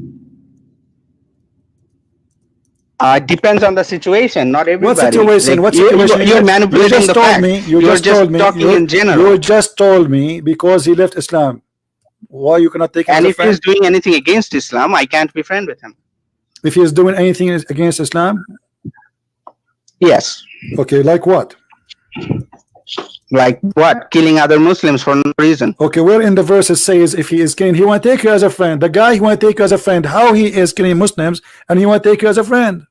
Depends on the situation. Not everybody. What situation? Like, you're manipulating the fact. You just told me. Talking in general. You just told me because he left Islam. Why you cannot take him And as a if friend? he's doing anything against Islam, I can't be friend with him. If he is doing anything against Islam? Yes. Okay, like what? Like what? Killing other Muslims for no reason. Okay, where in the verse it says if he is killing, he want to take you as a friend. The guy he want to take you as a friend. How he is killing Muslims and he want to take you as a friend?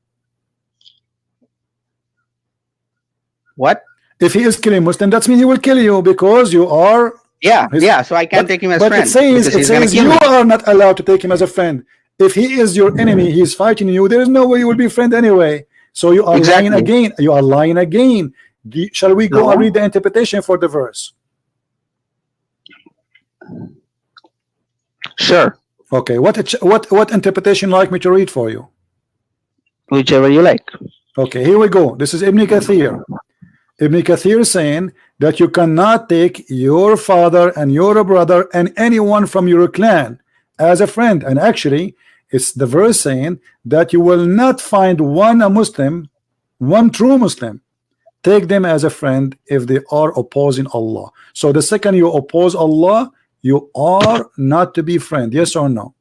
What? If he is killing Muslim, that means he will kill you because you are. Yeah, yeah. So I can't take him as but friend. It says you are not allowed to take him as a friend. If he is your enemy, he is fighting you. There is no way you will be friend anyway. So you are lying again. You are lying again. Shall we go and read the interpretation for the verse? Sure. Okay. What interpretation like me to read for you? Whichever you like. Okay. Here we go. This is Ibn Kathir. Ibn Kathir is saying that you cannot take your father and your brother and anyone from your clan as a friend. And actually, it's the verse saying that you will not find one true Muslim. Take them as a friend if they are opposing Allah. So the second you oppose Allah, you are not to be friend. Yes or no?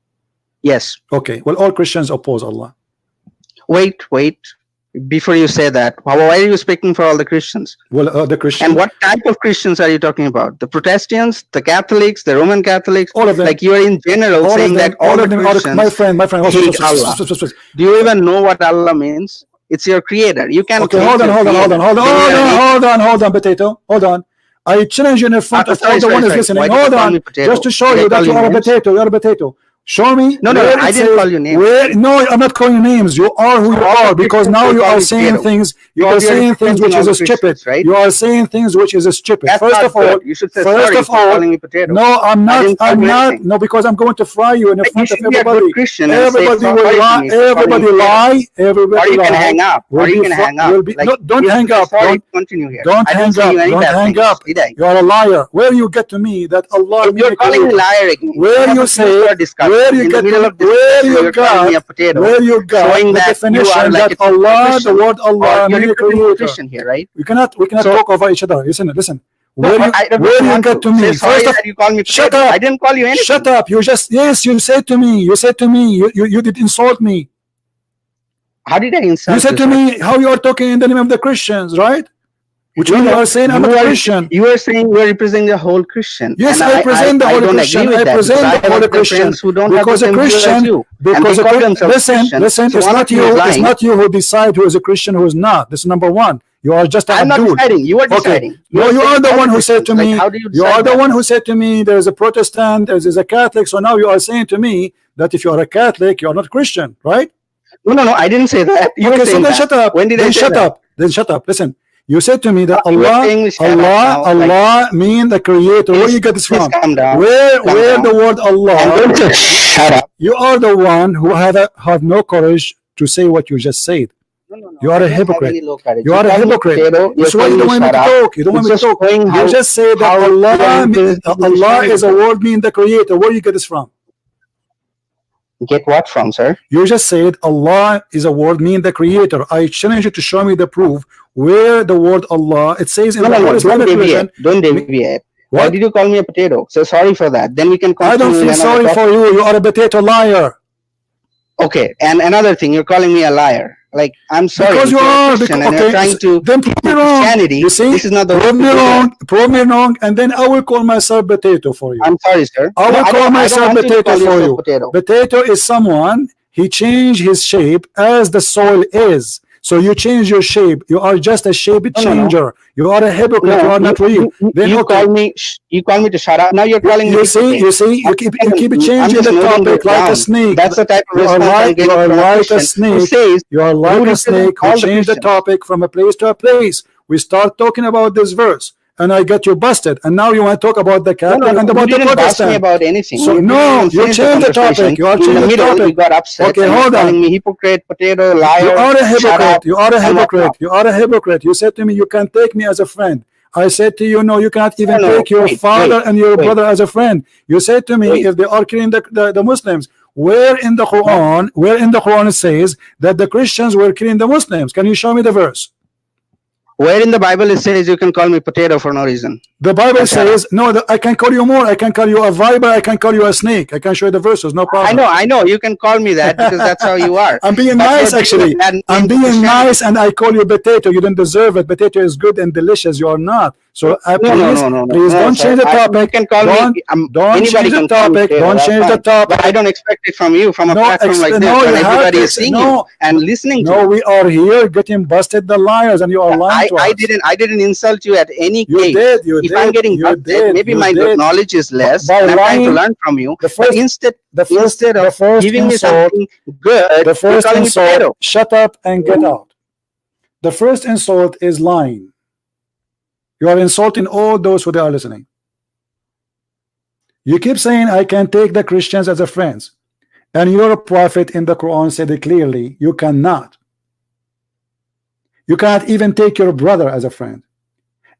Yes. Okay. Well, all Christians oppose Allah. Wait. Before you say that, why are you speaking for all the Christians? Well, the Christians. And what type of Christians are you talking about? The Protestants, the Catholics, the Roman Catholics? All of them. Like you are in general all saying of them, that all of the them Christians my friend. hate Allah. Do you even know what Allah means? It's your creator. You can. Okay, hold on, potato. Hold on. I challenge you in front of all the one is listening. Hold on, just to show you that you are a potato. You are a potato. Show me. No, I didn't call you names. No, I'm not calling you names. You are who you are because now you are saying things. You are saying things which is stupid. You are saying things which is stupid. First of all, you should say sorry for calling me potato. No, I'm not. I'm not. No, because I'm going to fry you in front of everybody. Everybody will lie. Everybody lie. Everybody lie. Or you can hang up. Or you can hang up. No, don't hang up. Continue here. Don't hang up. Don't hang up. You are a liar. Where you get to me that Allah? You're calling me liar again. Where you say? Where you get where you got the definition that Allah, the word Allah, means creator. Here, right? We cannot talk over each other. Listen. Where you get to me? First of you call me shut up. I didn't call you anything. Shut up. You said to me. You did insult me. How did I insult you? You said to me how you are talking in the name of the Christians, right? Which means you are saying I'm a Christian. You are saying you are representing the whole Christian. Yes, I present the whole Christian. I present the whole Christian because a Christian. Because listen. It's not you. It's not you who decide who is a Christian, who is not. This is number one. You are just. I'm not deciding. You are deciding. No, you are the one who said to me. You are the one who said to me. There is a Protestant. There is a Catholic. So now you are saying to me that if you are a Catholic, you are not Christian, right? No. I didn't say that. You okay, so then shut up. When did I say shut that? up. Then shut up. Listen. You said to me that Allah mean the creator. Where you get this from? Where the word Allah? Shut up. You are the one who have no courage to say what you just said. No. You are a hypocrite. You are a hypocrite. That's why you don't want me to talk. You don't want me to talk. You just say that Allah is a word mean the creator. Where you get this from? Get what from, sir? You just said Allah is a word mean the creator. I challenge you to show me the proof where the word Allah, it says in the Quran. Don't deviate. Why did you call me a potato? So sorry for that. Then we can continue. I don't feel sorry for you. You are a potato liar. Okay, and another thing, you're calling me a liar. Like, I'm sorry. Because you are. And you're trying to then prove me wrong. Christianity. You see? This is not the prove me wrong, and then I will call myself potato for you. I'm sorry, sir. I will call myself potato for you. Potato is someone, he changed his shape as the soil is. So you change your shape. You are just a shape changer. You are a hypocrite. You are not real. You call me to shut up. Now you're calling me. You see, you keep changing the topic like a snake. That's the type of response you are like a snake. You are like a snake who change the topic from a place to a place. We start talking about this verse, and I get you busted. And now you want to talk about the Catholic and about the Protestant. Me about anything. So no, you change the topic. You are changing the topic. You got upset. Okay, hold on. Calling me hypocrite, potato, liar. You are a hypocrite. You are a hypocrite. You are a hypocrite. You said to me, you can take me as a friend. I said to you, no, you cannot even take your father and your brother as a friend. You said to me, if they are killing the Muslims, where in the Quran it says that the Christians were killing the Muslims? Can you show me the verse? Where in the Bible it says you can call me potato for no reason? The Bible says, no, I can call you more. I can call you a viper. I can call you a snake. I can show you the verses. No problem. I know. You can call me that because that's how you are. I'm being nice, actually. I'm being nice, and I call you potato. You don't deserve it. Potato is good and delicious. You are not. So please don't change the topic. You can call me. Don't change the topic. Don't change the topic. But I don't expect it from you from a platform like this. When everybody is seeing you and listening to you. No, we are here getting busted the liars, and you are lying to us. I didn't insult you at any case. You if did. I'm getting busted, maybe my knowledge is less. And I'm trying to learn from you. Instead of giving me something good, the first insult, shut up and get out. The first insult is lying. You are insulting all those who are listening. You keep saying, I can take the Christians as a friends. And your prophet in the Quran said it clearly, you cannot. You cannot even take your brother as a friend.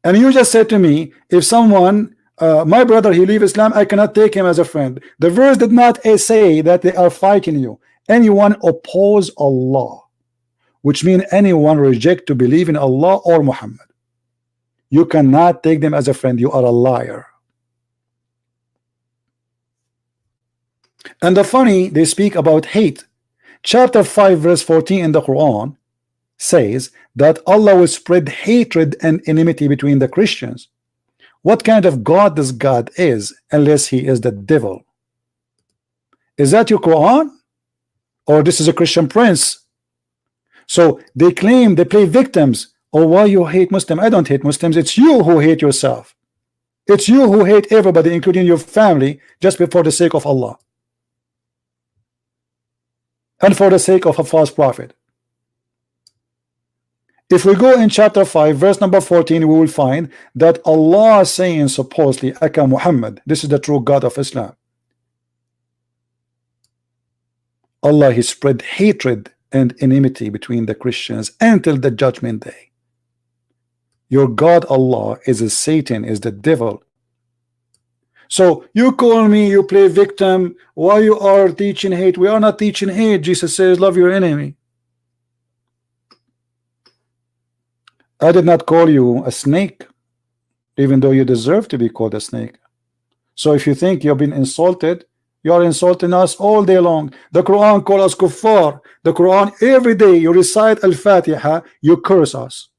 And you just said to me, if someone, my brother, he leave Islam, I cannot take him as a friend. The verse did not say that they are fighting you. Anyone oppose Allah, which means anyone reject to believe in Allah or Muhammad. You cannot take them as a friend. You are a liar. And the funny, they speak about hate. Chapter 5 verse 14 in the Quran says that Allah will spread hatred and enmity between the Christians. What kind of God this God is unless he is the devil? Is that your Quran? Or this is a Christian prince? So they claim they play victims. Oh, why you hate Muslims? I don't hate Muslims. It's you who hate yourself. It's you who hate everybody, including your family, just for the sake of Allah and for the sake of a false prophet. If we go in chapter 5 verse number 14, we will find that Allah is saying supposedly, Aka Muhammad, this is the true God of Islam. Allah, he spread hatred and enmity between the Christians until the judgment day. Your God Allah is a Satan, is the devil. So you call me, you play victim. Why you are teaching hate? We are not teaching hate. Jesus says love your enemy. I did not call you a snake, even though you deserve to be called a snake. So if you think you've been insulted, you are insulting us all day long. The Quran calls us kuffar. The Quran, every day you recite Al-Fatiha, you curse us.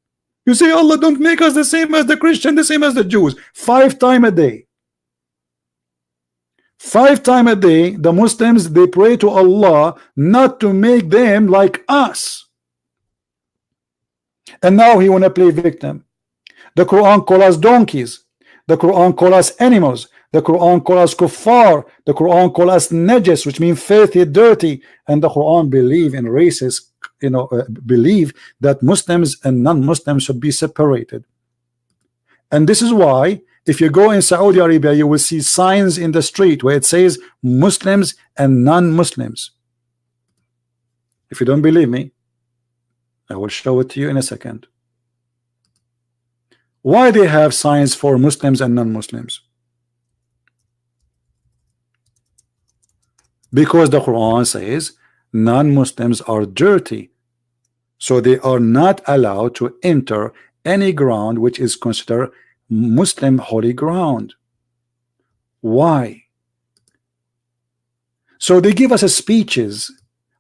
You say, Allah, don't make us the same as the Christian, the same as the Jews. 5 times a day. 5 times a day, the Muslims, they pray to Allah not to make them like us. And now he want to play victim. The Quran calls us donkeys. The Quran calls us animals. The Quran calls us kuffar. The Quran calls us najas, which means filthy, dirty. And the Quran believe in races, believe that Muslims and non-Muslims should be separated. And this is why if you go in Saudi Arabia, you will see signs in the street where it says Muslims and non-Muslims. If you don't believe me, I will show it to you in a second. Why they have signs for Muslims and non-Muslims? Because the Quran says non-Muslims are dirty, so they are not allowed to enter any ground which is considered Muslim holy ground. Why? So they give us speeches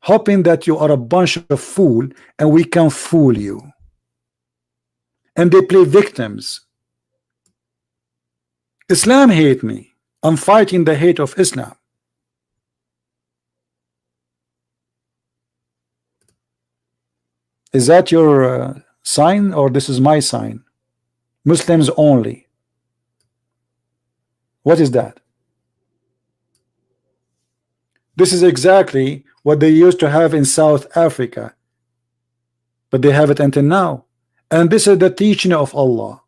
hoping that you are a bunch of fool and we can fool you, and they play victims. Islam hate me. I'm fighting the hate of Islam. Is that your sign, or this is my sign? Muslims only. What is that? This is exactly what they used to have in South Africa, but they have it until now. And this is the teaching of Allah.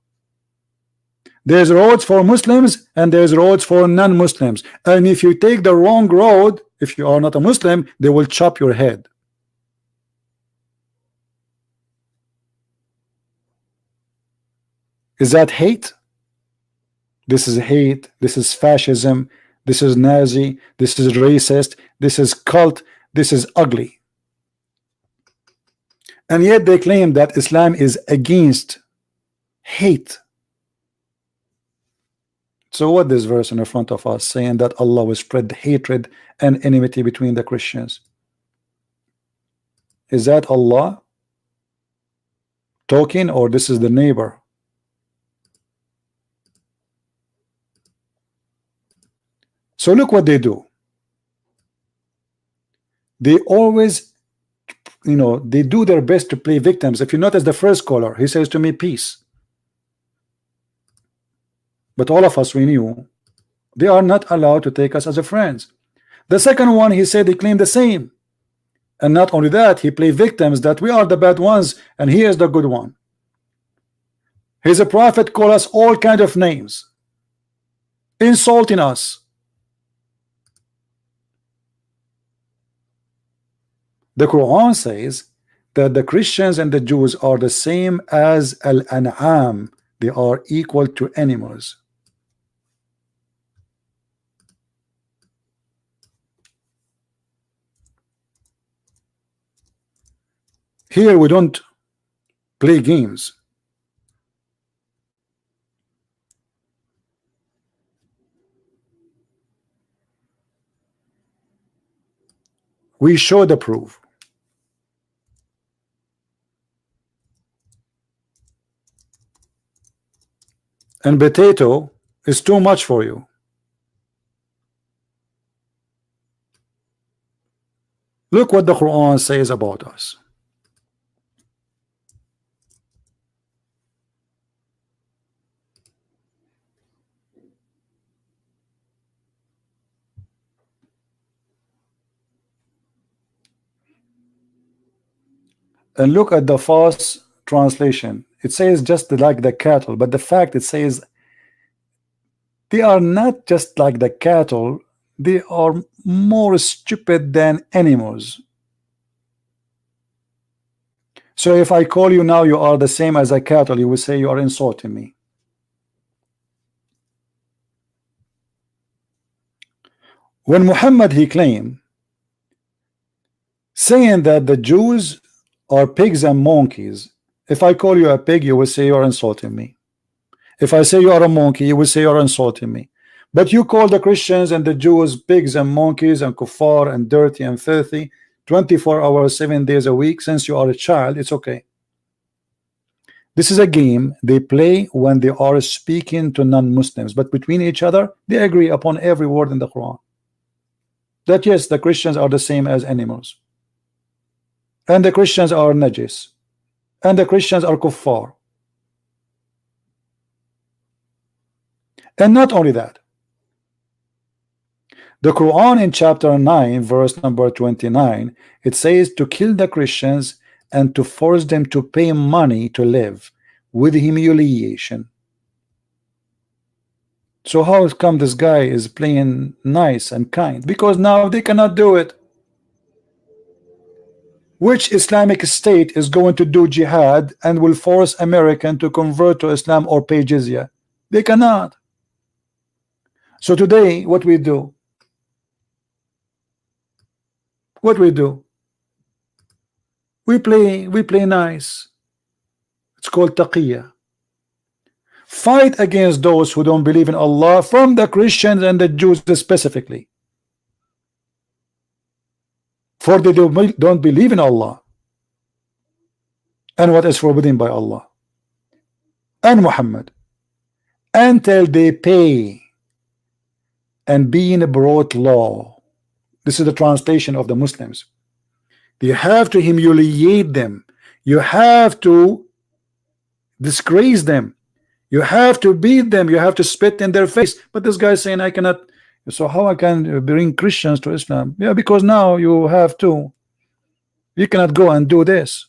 There's roads for Muslims and there's roads for non-Muslims, and if you take the wrong road, if you are not a Muslim, they will chop your head. Is that hate? This is hate. This is fascism. This is Nazi. This is racist. This is cult. This is ugly. And yet they claim that Islam is against hate. So what this verse in front of us saying that Allah will spread hatred and enmity between the Christians? Is that Allah talking, or this is the neighbor? So look what they do. They always, they do their best to play victims. If you notice the first caller, he says to me, peace. But all of us, we knew they are not allowed to take us as a friends. The second one, he said, he claimed the same. And not only that, he played victims that we are the bad ones and he is the good one. He's a prophet, call us all kind of names, insulting us. The Quran says that the Christians and the Jews are the same as al-an'am. They are equal to animals. Here we don't play games. We show the proof. And potato is too much for you. Look what the Quran says about us. And look at the false translation. It says just like the cattle, but the fact it says they are not just like the cattle, they are more stupid than animals. So if I call you now, you are the same as a cattle, you will say you are insulting me. When Muhammad, he claimed, saying that the Jews are pigs and monkeys. If I call you a pig, you will say you are insulting me. If I say you are a monkey, you will say you are insulting me. But you call the Christians and the Jews pigs and monkeys and kuffar and dirty and filthy 24 hours, 7 days a week. Since you are a child, it's okay. This is a game they play when they are speaking to non-Muslims, but between each other, they agree upon every word in the Quran. That yes, the Christians are the same as animals. And the Christians are najis. And the Christians are kuffar. And not only that, the Quran in chapter 9 verse number 29, it says to kill the Christians and to force them to pay money to live with humiliation. So how come this guy is playing nice and kind? Because now they cannot do it. Which Islamic state is going to do jihad and will force American to convert to Islam or pay jizya? They cannot. So today what we do? What we do? We play nice. It's called taqiyya. Fight against those who don't believe in Allah, from the Christians and the Jews specifically. For they don't believe in Allah and what is forbidden by Allah and Muhammad until they pay and being brought law. This is the translation of the Muslims. You have to humiliate them. You have to disgrace them. You have to beat them. You have to spit in their face. But this guy is saying I cannot. So how I can bring Christians to Islam? Yeah, because now you have to. You cannot go and do this.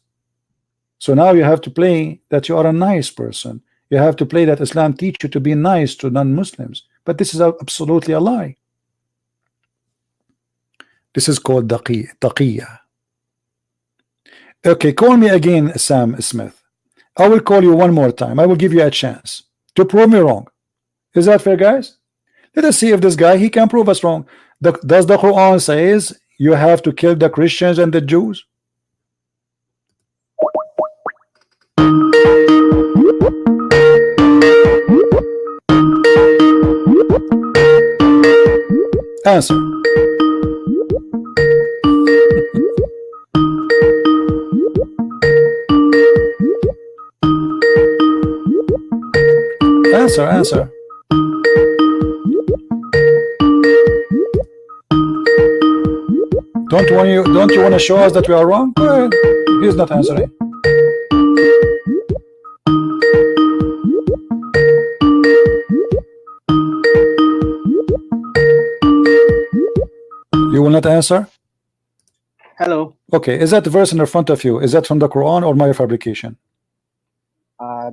So now you have to play that you are a nice person. You have to play that Islam teach you to be nice to non-Muslims. But this is absolutely a lie. This is called taqiyya. Okay, call me again, Sam Smith. I will call you one more time. I will give you a chance to prove me wrong. Is that fair, guys? Let us see if this guy, he can prove us wrong. Does the Quran says you have to kill the Christians and the Jews? Answer. Answer. Don't you want to show us that we are wrong? Go ahead. He's not answering. You will not answer? Hello. Okay, is that the verse in the front of you? Is that from the Quran or my fabrication?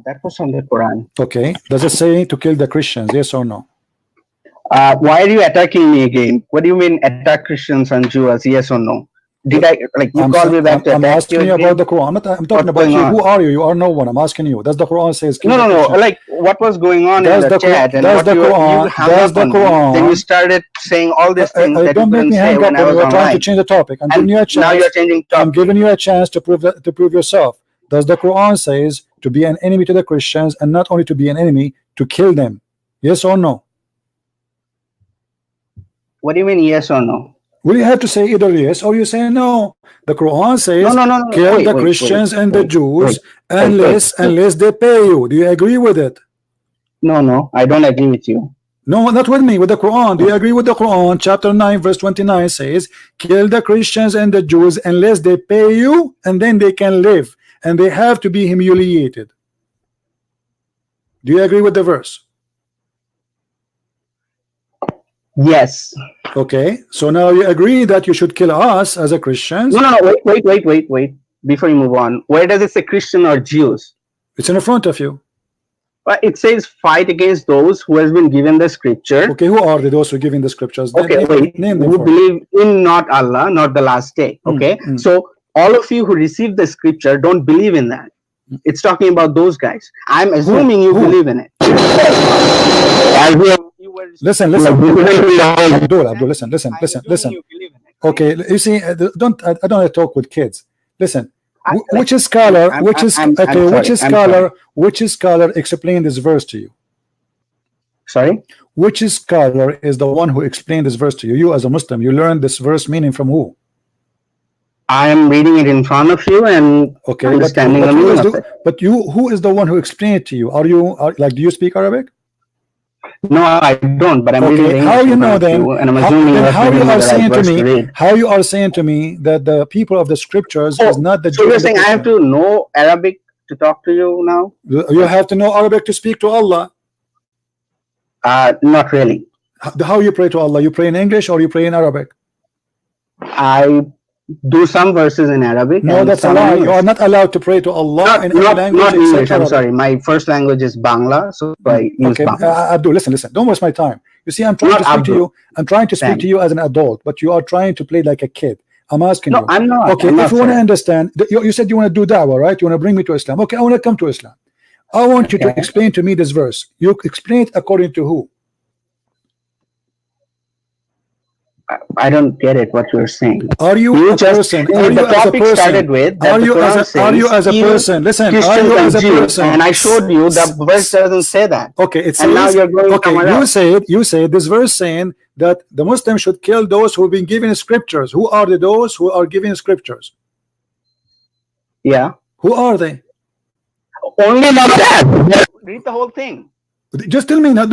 That was from the Quran. Okay, does it say to kill the Christians? Yes or no? Why are you attacking me again? What do you mean attack Christians and Jews? Yes or no? Did I like you call me back to I'm attack asking you about the Quran. I'm talking about you. Who are you? You are no one. I'm asking you. Does the Quran says? No. Like what was going on in the chat and what you hung up on me. Then you started saying all these things that you couldn't say when I was online. Trying to change the topic. I'm giving you a chance. Now you're changing topic. I'm giving you a chance to prove yourself. Does the Quran says to be an enemy to the Christians and not only to be an enemy, to kill them? Yes or no? What do you mean yes or no? Will you have to say either yes or you say no? The Quran says no. kill the Christians and the Jews unless they pay you. Do you agree with it? No, I don't agree with you. No, not with me, with the Quran. Do you agree with the Quran? Chapter 9 verse 29 says kill the Christians and the Jews unless they pay you, and then they can live, and they have to be humiliated. Do you agree with the verse? Yes. Okay, so now you agree that you should kill us as a Christians. No, wait. Before you move on, where does it say Christian or Jews? It's in front of you. It says fight against those who has been given the scripture. Okay, who are those who are giving the scriptures? Okay, who believe in not Allah, not the last day. Okay, so all of you who receive the scripture don't believe in that. It's talking about those guys. I'm assuming you believe in it. Listen. Abdul, listen. Okay, you see, I don't want to talk with kids. Listen, which scholar explained this verse to you? Sorry? Which scholar is the one who explained this verse to you? You as a Muslim, you learned this verse meaning from who? I am reading it in front of you and understanding the meaning of it. But who is the one who explained it to you? Do you speak Arabic? No, I don't, but I'm reading how you know then? And I'm assuming how you are saying to me that the people of the scriptures is not the So you're saying I have to know Arabic to talk to you now? You have to know Arabic to speak to Allah. Not really. How you pray to Allah? You pray in English or you pray in Arabic? I do some verses in Arabic. No, that's a lie. You are not allowed to pray to Allah in any language. Not English. I'm sorry. My first language is Bangla, so I use Bangla. Abdul, listen. Don't waste my time. You see, I'm trying to speak to you. I'm trying to speak to you as an adult, but you are trying to play like a kid. I'm asking you. No, I'm not. Okay, if you want to understand, you said you want to do dawah, right? You want to bring me to Islam. Okay, I want to come to Islam. I want you to explain to me this verse. You explain it according to who? I don't get it. What you're saying? Are you a person? Are you as a person? Are you as a person? Listen. Are you as a person? And I showed you the verse doesn't say that. Okay, it says. And now you're going you say this verse saying that the Muslims should kill those who have been given scriptures. Who are those who are given scriptures? Yeah. Who are they? Only not that. Read the whole thing. Just tell me. No.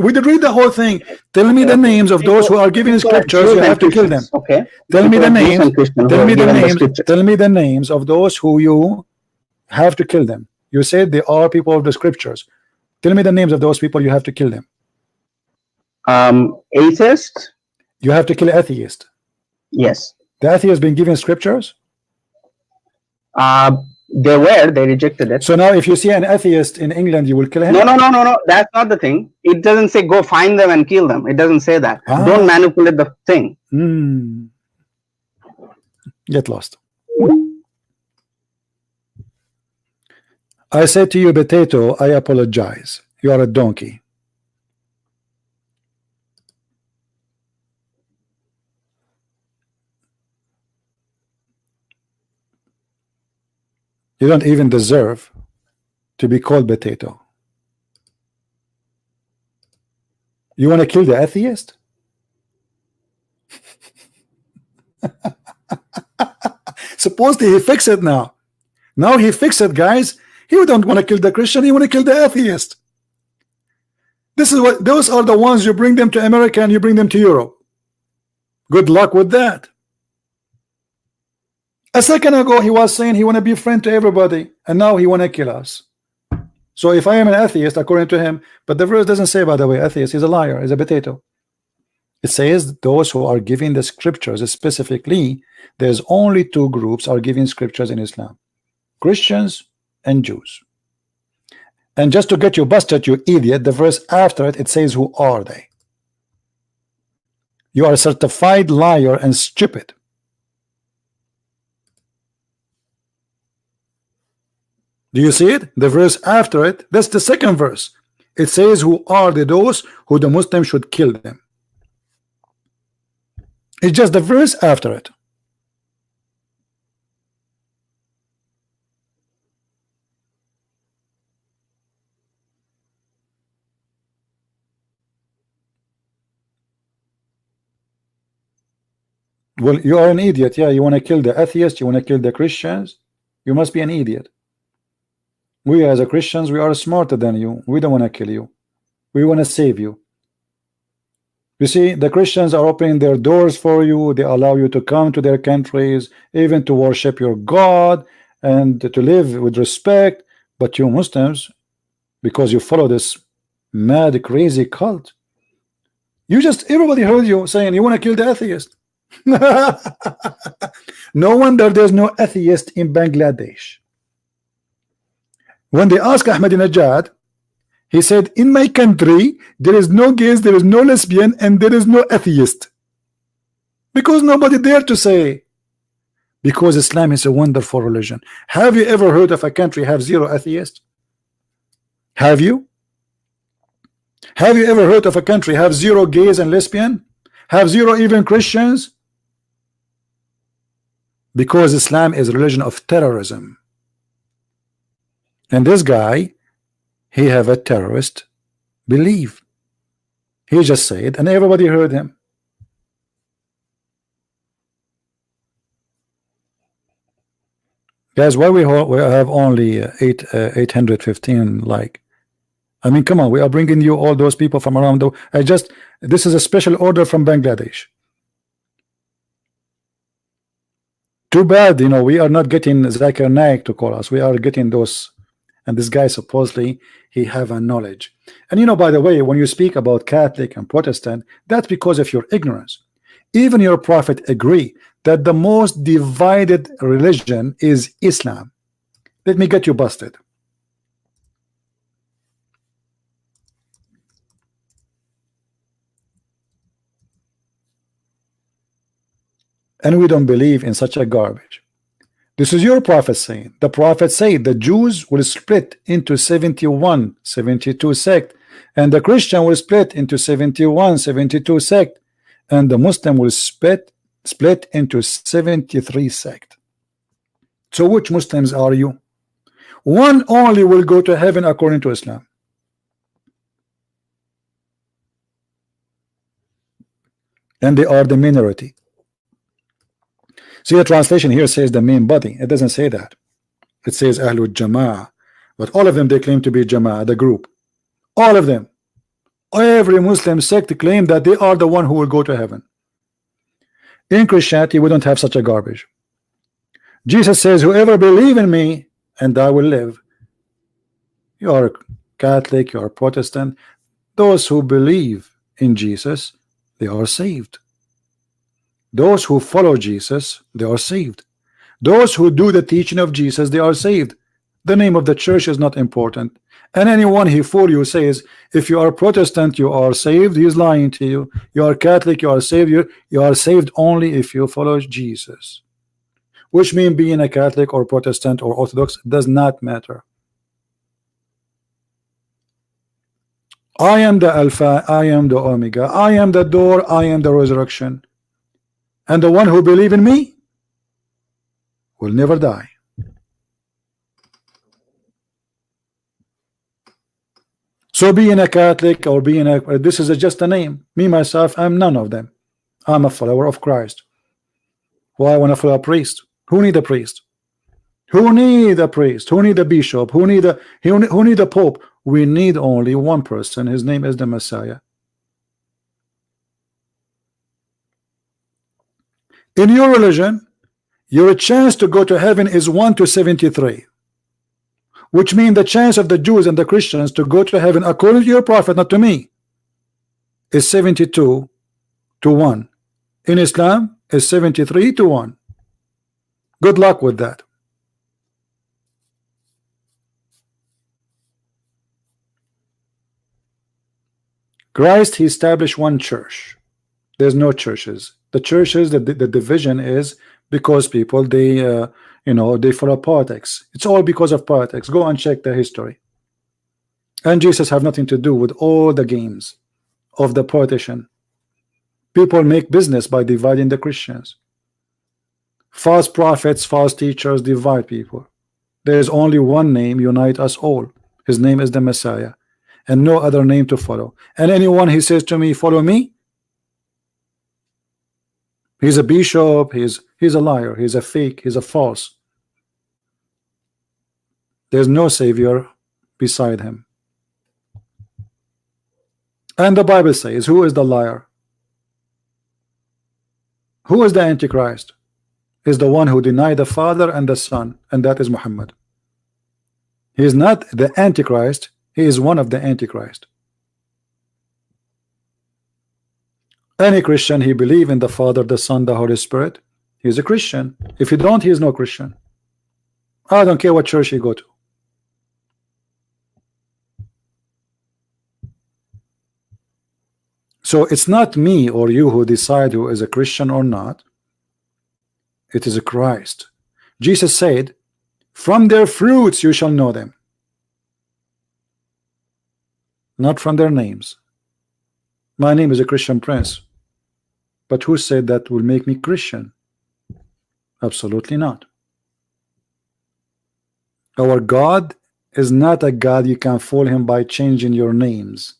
We did read the whole thing. Tell me the names of those who are giving scriptures. You have to kill them. Okay. Tell me the names. Tell me the names of those who you have to kill them. You said they are people of the scriptures. Tell me the names of those people you have to kill them. Atheist. You have to kill atheist. Yes. The atheist been given scriptures. They rejected it. So now if you see an atheist in England, you will kill him? No. That's not the thing. It doesn't say go find them and kill them. It doesn't say that. Don't manipulate the thing. Get lost. I said to you, potato, I apologize. You are a donkey. You don't even deserve to be called potato. You want to kill the atheist? Supposedly he fixed it now. Now he fixed it, guys. He don't want to kill the Christian, he want to kill the atheist. This is what, those are the ones you bring them to America and you bring them to Europe. Good luck with that. A second ago he was saying he want to be a friend to everybody, and now he want to kill us. So if I am an atheist according to him, but the verse doesn't say, by the way, atheist is a liar, is a potato. It says those who are giving the scriptures. Specifically, there's only two groups are giving scriptures in Islam: Christians and Jews. And just to get you busted, you idiot, the verse after it, it says who are they. You are a certified liar and stupid. Do you see it? The verse after it, that's the second verse. It says who are those who the Muslims should kill them. It's just the verse after it. Well, you are an idiot. Yeah, you want to kill the atheists, you want to kill the Christians. You must be an idiot. We as a Christians, we are smarter than you. We don't want to kill you. We want to save you. You see, the Christians are opening their doors for you. They allow you to come to their countries, even to worship your God and to live with respect. But you Muslims, because you follow this mad, crazy cult, you just, everybody heard you saying you want to kill the atheist. No wonder there's no atheist in Bangladesh. When they asked Ahmadinejad, he said, in my country there is no gays, there is no lesbian, and there is no atheist. Because nobody dared to say. Because Islam is a wonderful religion. Have you ever heard of a country have zero atheists? Have you? Have you ever heard of a country have zero gays and lesbian? Have zero even Christians? Because Islam is a religion of terrorism. And this guy, he have a terrorist belief. He just said, and everybody heard him. Guys, why we have only 815 like? I mean, come on, we are bringing you all those people from around the. This is a special order from Bangladesh. Too bad, you know, we are not getting Zakir Naik to call us. We are getting those. And this guy supposedly he have a knowledge. And you know, by the way, when you speak about Catholic and Protestant, that's because of your ignorance. Even your prophet agree that the most divided religion is Islam. Let me get you busted. And we don't believe in such a garbage. This is your prophet saying. The prophet said the Jews will split into 71, 72 sect, and the Christian will split into 71, 72 sect, and the Muslim will split into 73 sect. So which Muslims are you? One only will go to heaven according to Islam. And they are the minority. See, the translation here says the main body. It doesn't say that. It says Ahlul Jama'ah. But all of them, they claim to be Jama'ah, the group. All of them. Every Muslim sect claim that they are the one who will go to heaven. In Christianity, we don't have such a garbage. Jesus says, whoever believe in me, and I will live. You are Catholic, you are Protestant. Those who believe in Jesus, they are saved. Those who follow Jesus, they are saved. Those who do the teaching of Jesus, they are saved. The name of the church is not important. And anyone who fool you says, if you are Protestant, you are saved, he is lying to you. You are Catholic, you are saved. You are saved only if you follow Jesus. Which means being a Catholic or Protestant or Orthodox does not matter. I am the Alpha, I am the Omega, I am the door, I am the resurrection. And the one who believes in me will never die. So being a Catholic or being a, this is just a name. Me, myself, I'm none of them. I'm a follower of Christ. Why I want to follow a priest? Who need a priest? Who need a priest? Who need a bishop? Who need a pope? We need only one person. His name is the Messiah. In your religion, your chance to go to heaven is 1 to 73, which means the chance of the Jews and the Christians to go to heaven, according to your prophet, not to me, is 72 to 1. In Islam, is 73 to 1. Good luck with that. Christ, he established one church. There's no churches. The churches, the division is because people, they you know, they follow politics. It's all because of politics. Go and check the history. And Jesus have nothing to do with all the games of the politician. People make business by dividing the Christians. False prophets, false teachers divide people. There is only one name unite us all. His name is the Messiah, and no other name to follow. And anyone he says to me, follow me, he's a bishop, he's a liar, he's a fake, he's a false. There's no savior beside him. And the Bible says, who is the liar? Who is the Antichrist? Is the one who denied the Father and the Son, and that is Muhammad. He is not the Antichrist, he is one of the Antichrist. Any Christian, he believe in the Father, the Son, the Holy Spirit, he is a Christian. If you don't, he is no Christian. I don't care what church you go to. So it's not me or you who decide who is a Christian or not. It is a Christ. Jesus said, from their fruits you shall know them, not from their names. My name is a Christian Prince, but who said that will make me Christian? Absolutely not. Our God is not a God you can fool him by changing your names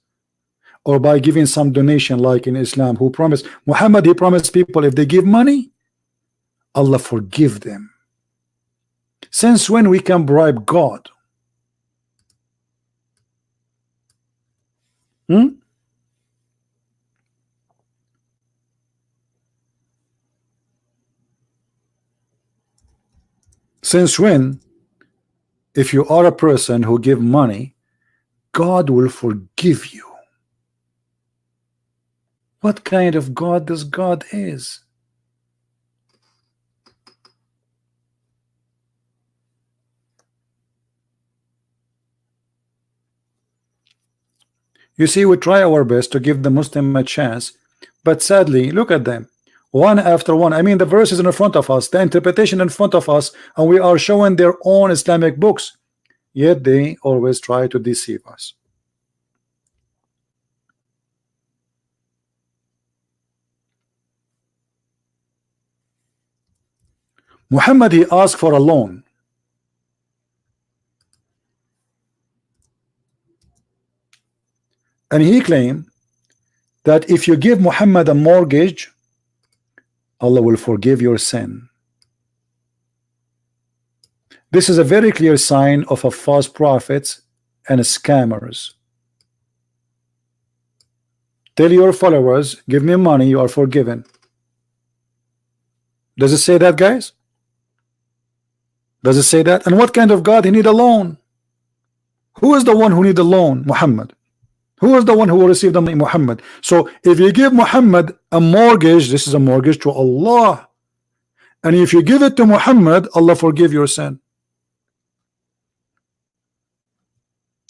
or by giving some donation like in Islam. Who promised Muhammad, he promised people if they give money, Allah forgive them. Since when we can bribe God? Since when, if you are a person who give money, God will forgive you? What kind of God this God is? You see, we try our best to give the Muslim a chance, but sadly, look at them, one after one. I mean, the verse is in front of us, the interpretation in front of us, and we are showing their own Islamic books, yet they always try to deceive us. Muhammad, he asked for a loan. And he claimed that if you give Muhammad a mortgage, Allah will forgive your sin. This is a very clear sign of a false prophets and scammers. Tell your followers, give me money, you are forgiven. Does it say that, guys? Does it say that? And what kind of God he need a loan? Who is the one who need a loan? Muhammad. Who is the one who will receive the money? Muhammad. So if you give Muhammad a mortgage, this is a mortgage to Allah. And if you give it to Muhammad, Allah forgive your sin.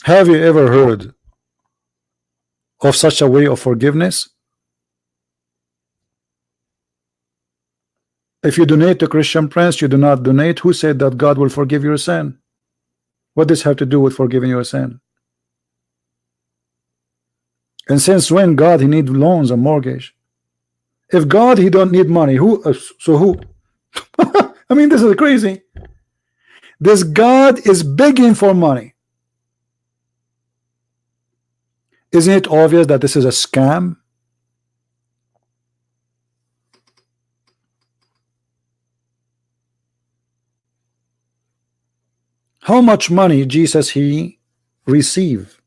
Have you ever heard of such a way of forgiveness? If you donate to Christian Prince, you do not donate. Who said that God will forgive your sin? What does this have to do with forgiving your sin? And since when God he need loans and mortgage? If God he don't need money, who? So who? I mean, this is crazy. This God is begging for money. Isn't it obvious that this is a scam? How much money Jesus he receive?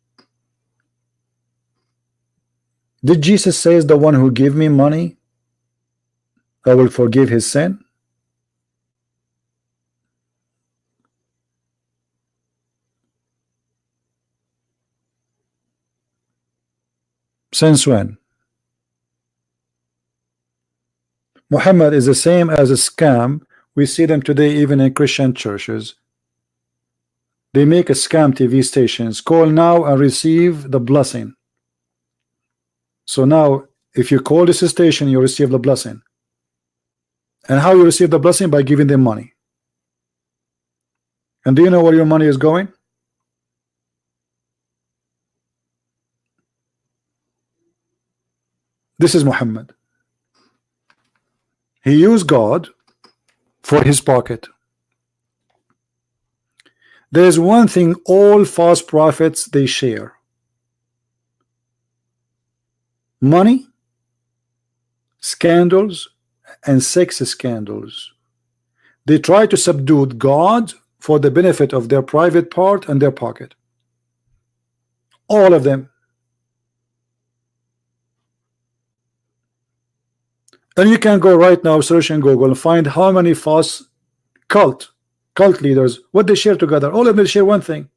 Did Jesus says the one who give me money, I will forgive his sin? Since when? Muhammad is the same as a scam. We see them today even in Christian churches. They make a scam TV stations. Call now and receive the blessing. So now if you call this station, you receive the blessing. And how you receive the blessing? By giving them money. And do you know where your money is going? This is Muhammad. He used God for his pocket. There is one thing all false prophets they share: money, scandals, and sex scandals. They try to subdue God for the benefit of their private part and their pocket. All of them. And you can go right now, search in Google, and find how many false cult leaders, what they share together. All of them share one thing: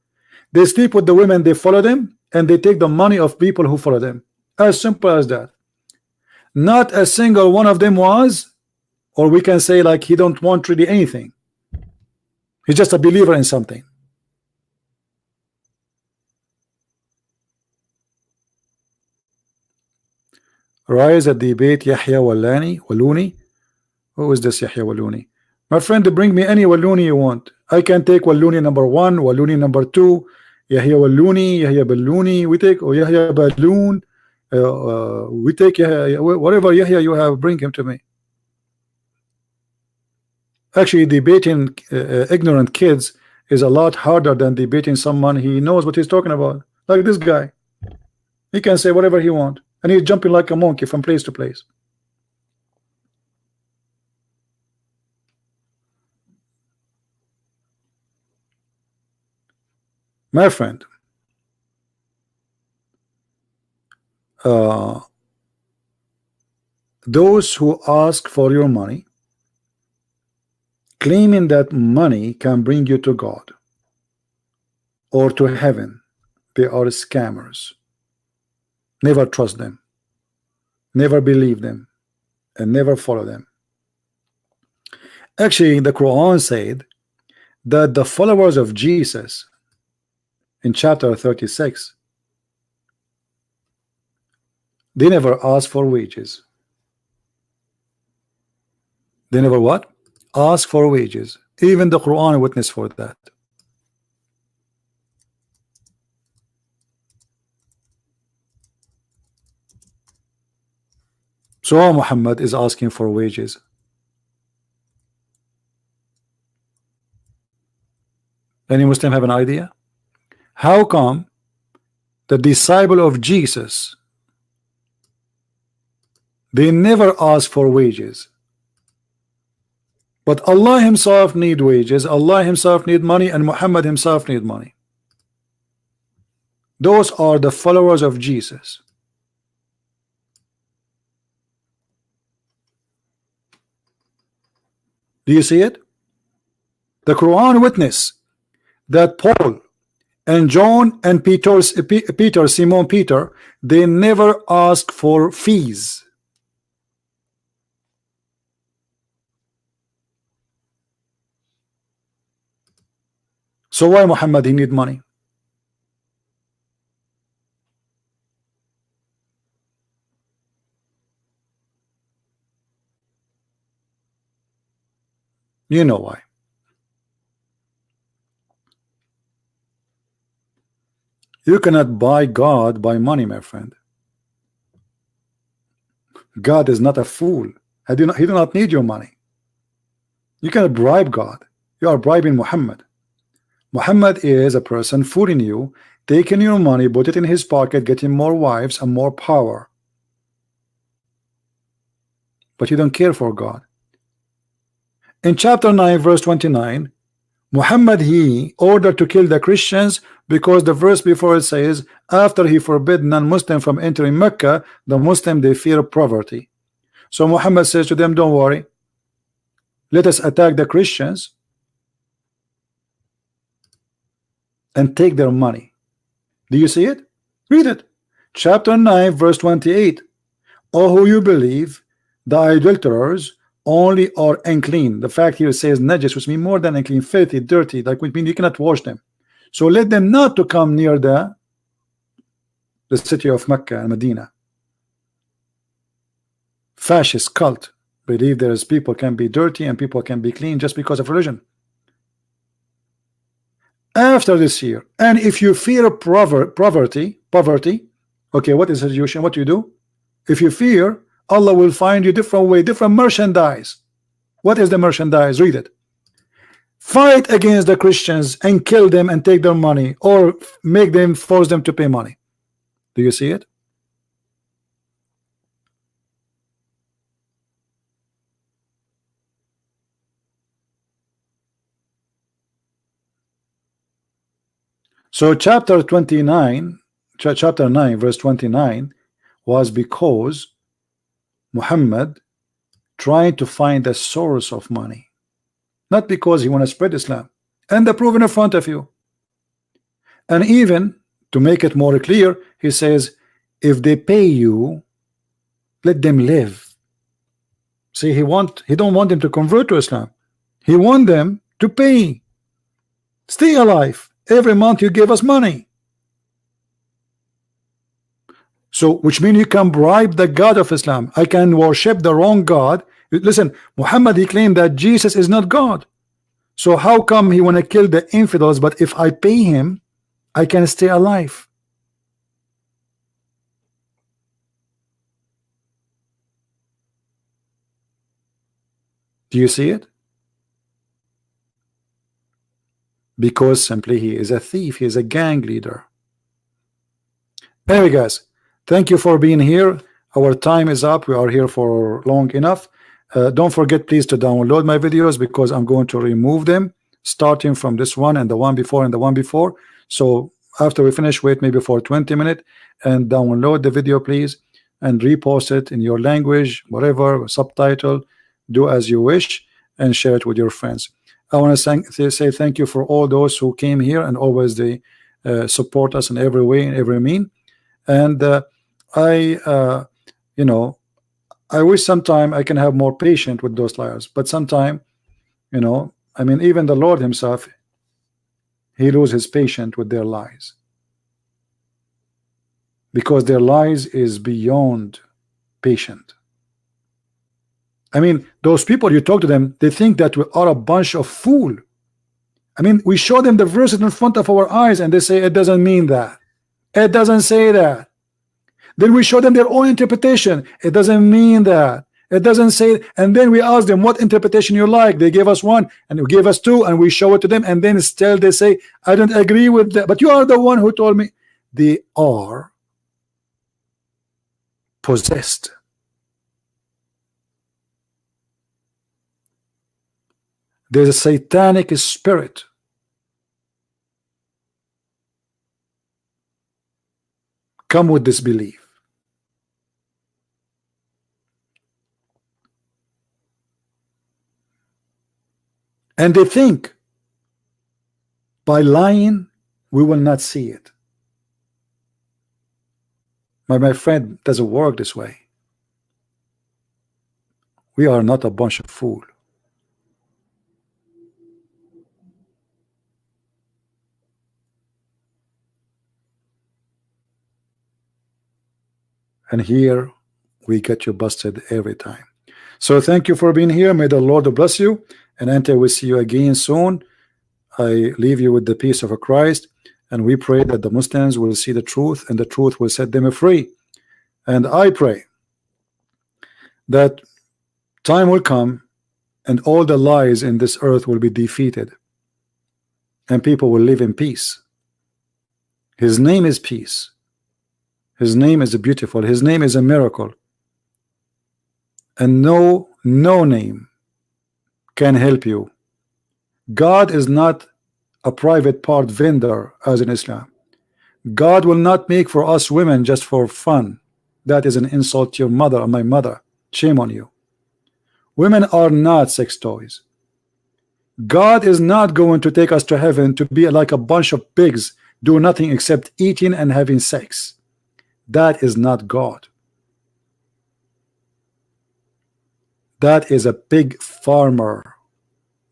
they sleep with the women they follow them, and they take the money of people who follow them. As simple as that. Not a single one of them was, or we can say like he don't want really anything. He's just a believer in something. Rise at debate Yahya Waluni. Who is this Yahya Waluni? My friend, bring me any Waluni you want. I can take Waluni number 1, Waluni number 2, Yahya Waluni, Yahya Baluni. We take Yahya Balloon. We take Yahya, whatever Yahya you have, bring him to me. Actually, debating ignorant kids is a lot harder than debating someone he knows what he's talking about. Like this guy, he can say whatever he wants, and he's jumping like a monkey from place to place. My friend, those who ask for your money, claiming that money can bring you to God or to heaven, they are scammers. Never trust them, never believe them, and never follow them. Actually, the Quran said that the followers of Jesus in chapter 36, they never ask for wages. They never what? Ask for wages. Even the Quran witness for that. So Muhammad is asking for wages. Any Muslim have an idea? How come the disciple of Jesus, they never ask for wages? But Allah himself need wages, Allah himself need money, and Muhammad himself need money. Those are the followers of Jesus. Do you see it? The Quran witness that Paul and John and Peter, Simon Peter, they never ask for fees. So why Muhammad he need money? You know why. You cannot buy God by money, my friend. God is not a fool. He do not need your money. You cannot bribe God. You are bribing Muhammad. Muhammad is a person fooling you, taking your money, put it in his pocket, getting more wives and more power. But you don't care for God. In chapter 9 verse 29, Muhammad, he ordered to kill the Christians because the verse before it says, after he forbid non-Muslim from entering Mecca, the Muslim, they fear poverty. So Muhammad says to them, don't worry, let us attack the Christians and take their money. Do you see it? Read it. Chapter 9 verse 28. O who you believe, the idolaters only are unclean. The fact here says najis, which means more than unclean, filthy, dirty, like which means you cannot wash them. So let them not to come near the city of Mecca and Medina. Fascist cult believe there is people can be dirty and people can be clean just because of religion. After this year, and if you fear poverty, okay, what is the solution? What do you do? If you fear, Allah will find you different way, different merchandise. What is the merchandise? Read it. Fight against the Christians and kill them and take their money, or make them, force them to pay money. Do you see it? So chapter 29, chapter 9 verse 29 was because Muhammad trying to find the source of money, not because he want to spread Islam, and the proof in front of you. And even to make it more clear, he says, if they pay you, let them live. See, he don't want them to convert to Islam. He want them to pay, stay alive. Every month you give us money. So which means you can bribe the God of Islam. I can worship the wrong God. Listen, Muhammad, he claimed that Jesus is not God. So how come he want to kill the infidels, but if I pay him, I can stay alive? Do you see it? Because simply he is a thief, he is a gang leader. Anyway, guys, thank you for being here. Our time is up. We are here for long enough. Don't forget, please, to download my videos, because I'm going to remove them, starting from this one and the one before and the one before. So after we finish, wait maybe for 20 minutes and download the video, please, and repost it in your language, whatever, subtitle, do as you wish, and share it with your friends. I want to say thank you for all those who came here and always they support us in every way, in every mean. And you know, I wish sometime I can have more patience with those liars, but sometime, you know, I mean, even the Lord himself, he loses his patience with their lies, because their lies is beyond patient. I mean, those people, you talk to them, they think that we are a bunch of fool. I mean, we show them the verses in front of our eyes and they say it doesn't mean that, it doesn't say that. Then we show them their own interpretation, it doesn't mean that, it doesn't say. And then we ask them what interpretation you like. They gave us one and you gave us two, and we show it to them, and then still they say I don't agree with that, but you are the one who told me. They are possessed. There's a satanic spirit. Come with this belief. And they think by lying we will not see it. My friend, doesn't work this way. We are not a bunch of fools. And here we get you busted every time. So thank you for being here. May the Lord bless you, and until we see you again soon, I leave you with the peace of Christ, and we pray that the Muslims will see the truth and the truth will set them free. And I pray that time will come and all the lies in this earth will be defeated and people will live in peace. His name is peace. His name is beautiful. His name is a miracle. And no name can help you God is not a private part vendor as in Islam. God will not make for us women just for fun. That is an insult to your mother or my mother. Shame on you. Women are not sex toys. God is not going to take us to heaven to be like a bunch of pigs, do nothing except eating and having sex. That is not God. That is a pig farmer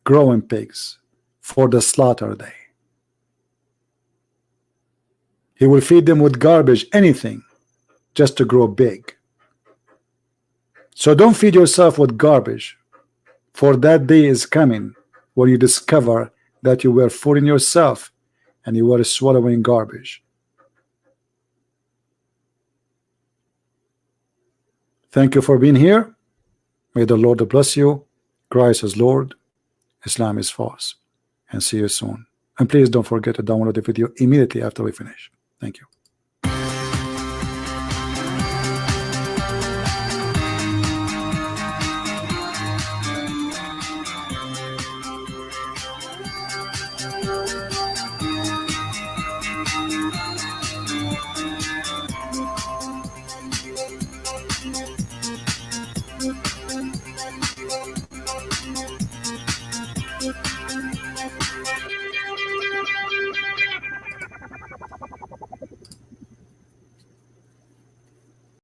growing pigs for the slaughter day. He will feed them with garbage, anything, just to grow big. So don't feed yourself with garbage, for that day is coming when you discover that you were fooling yourself and you were swallowing garbage. Thank you for being here. May the Lord bless you. Christ is Lord. Islam is false. And see you soon. And please don't forget to download the video immediately after we finish. Thank you.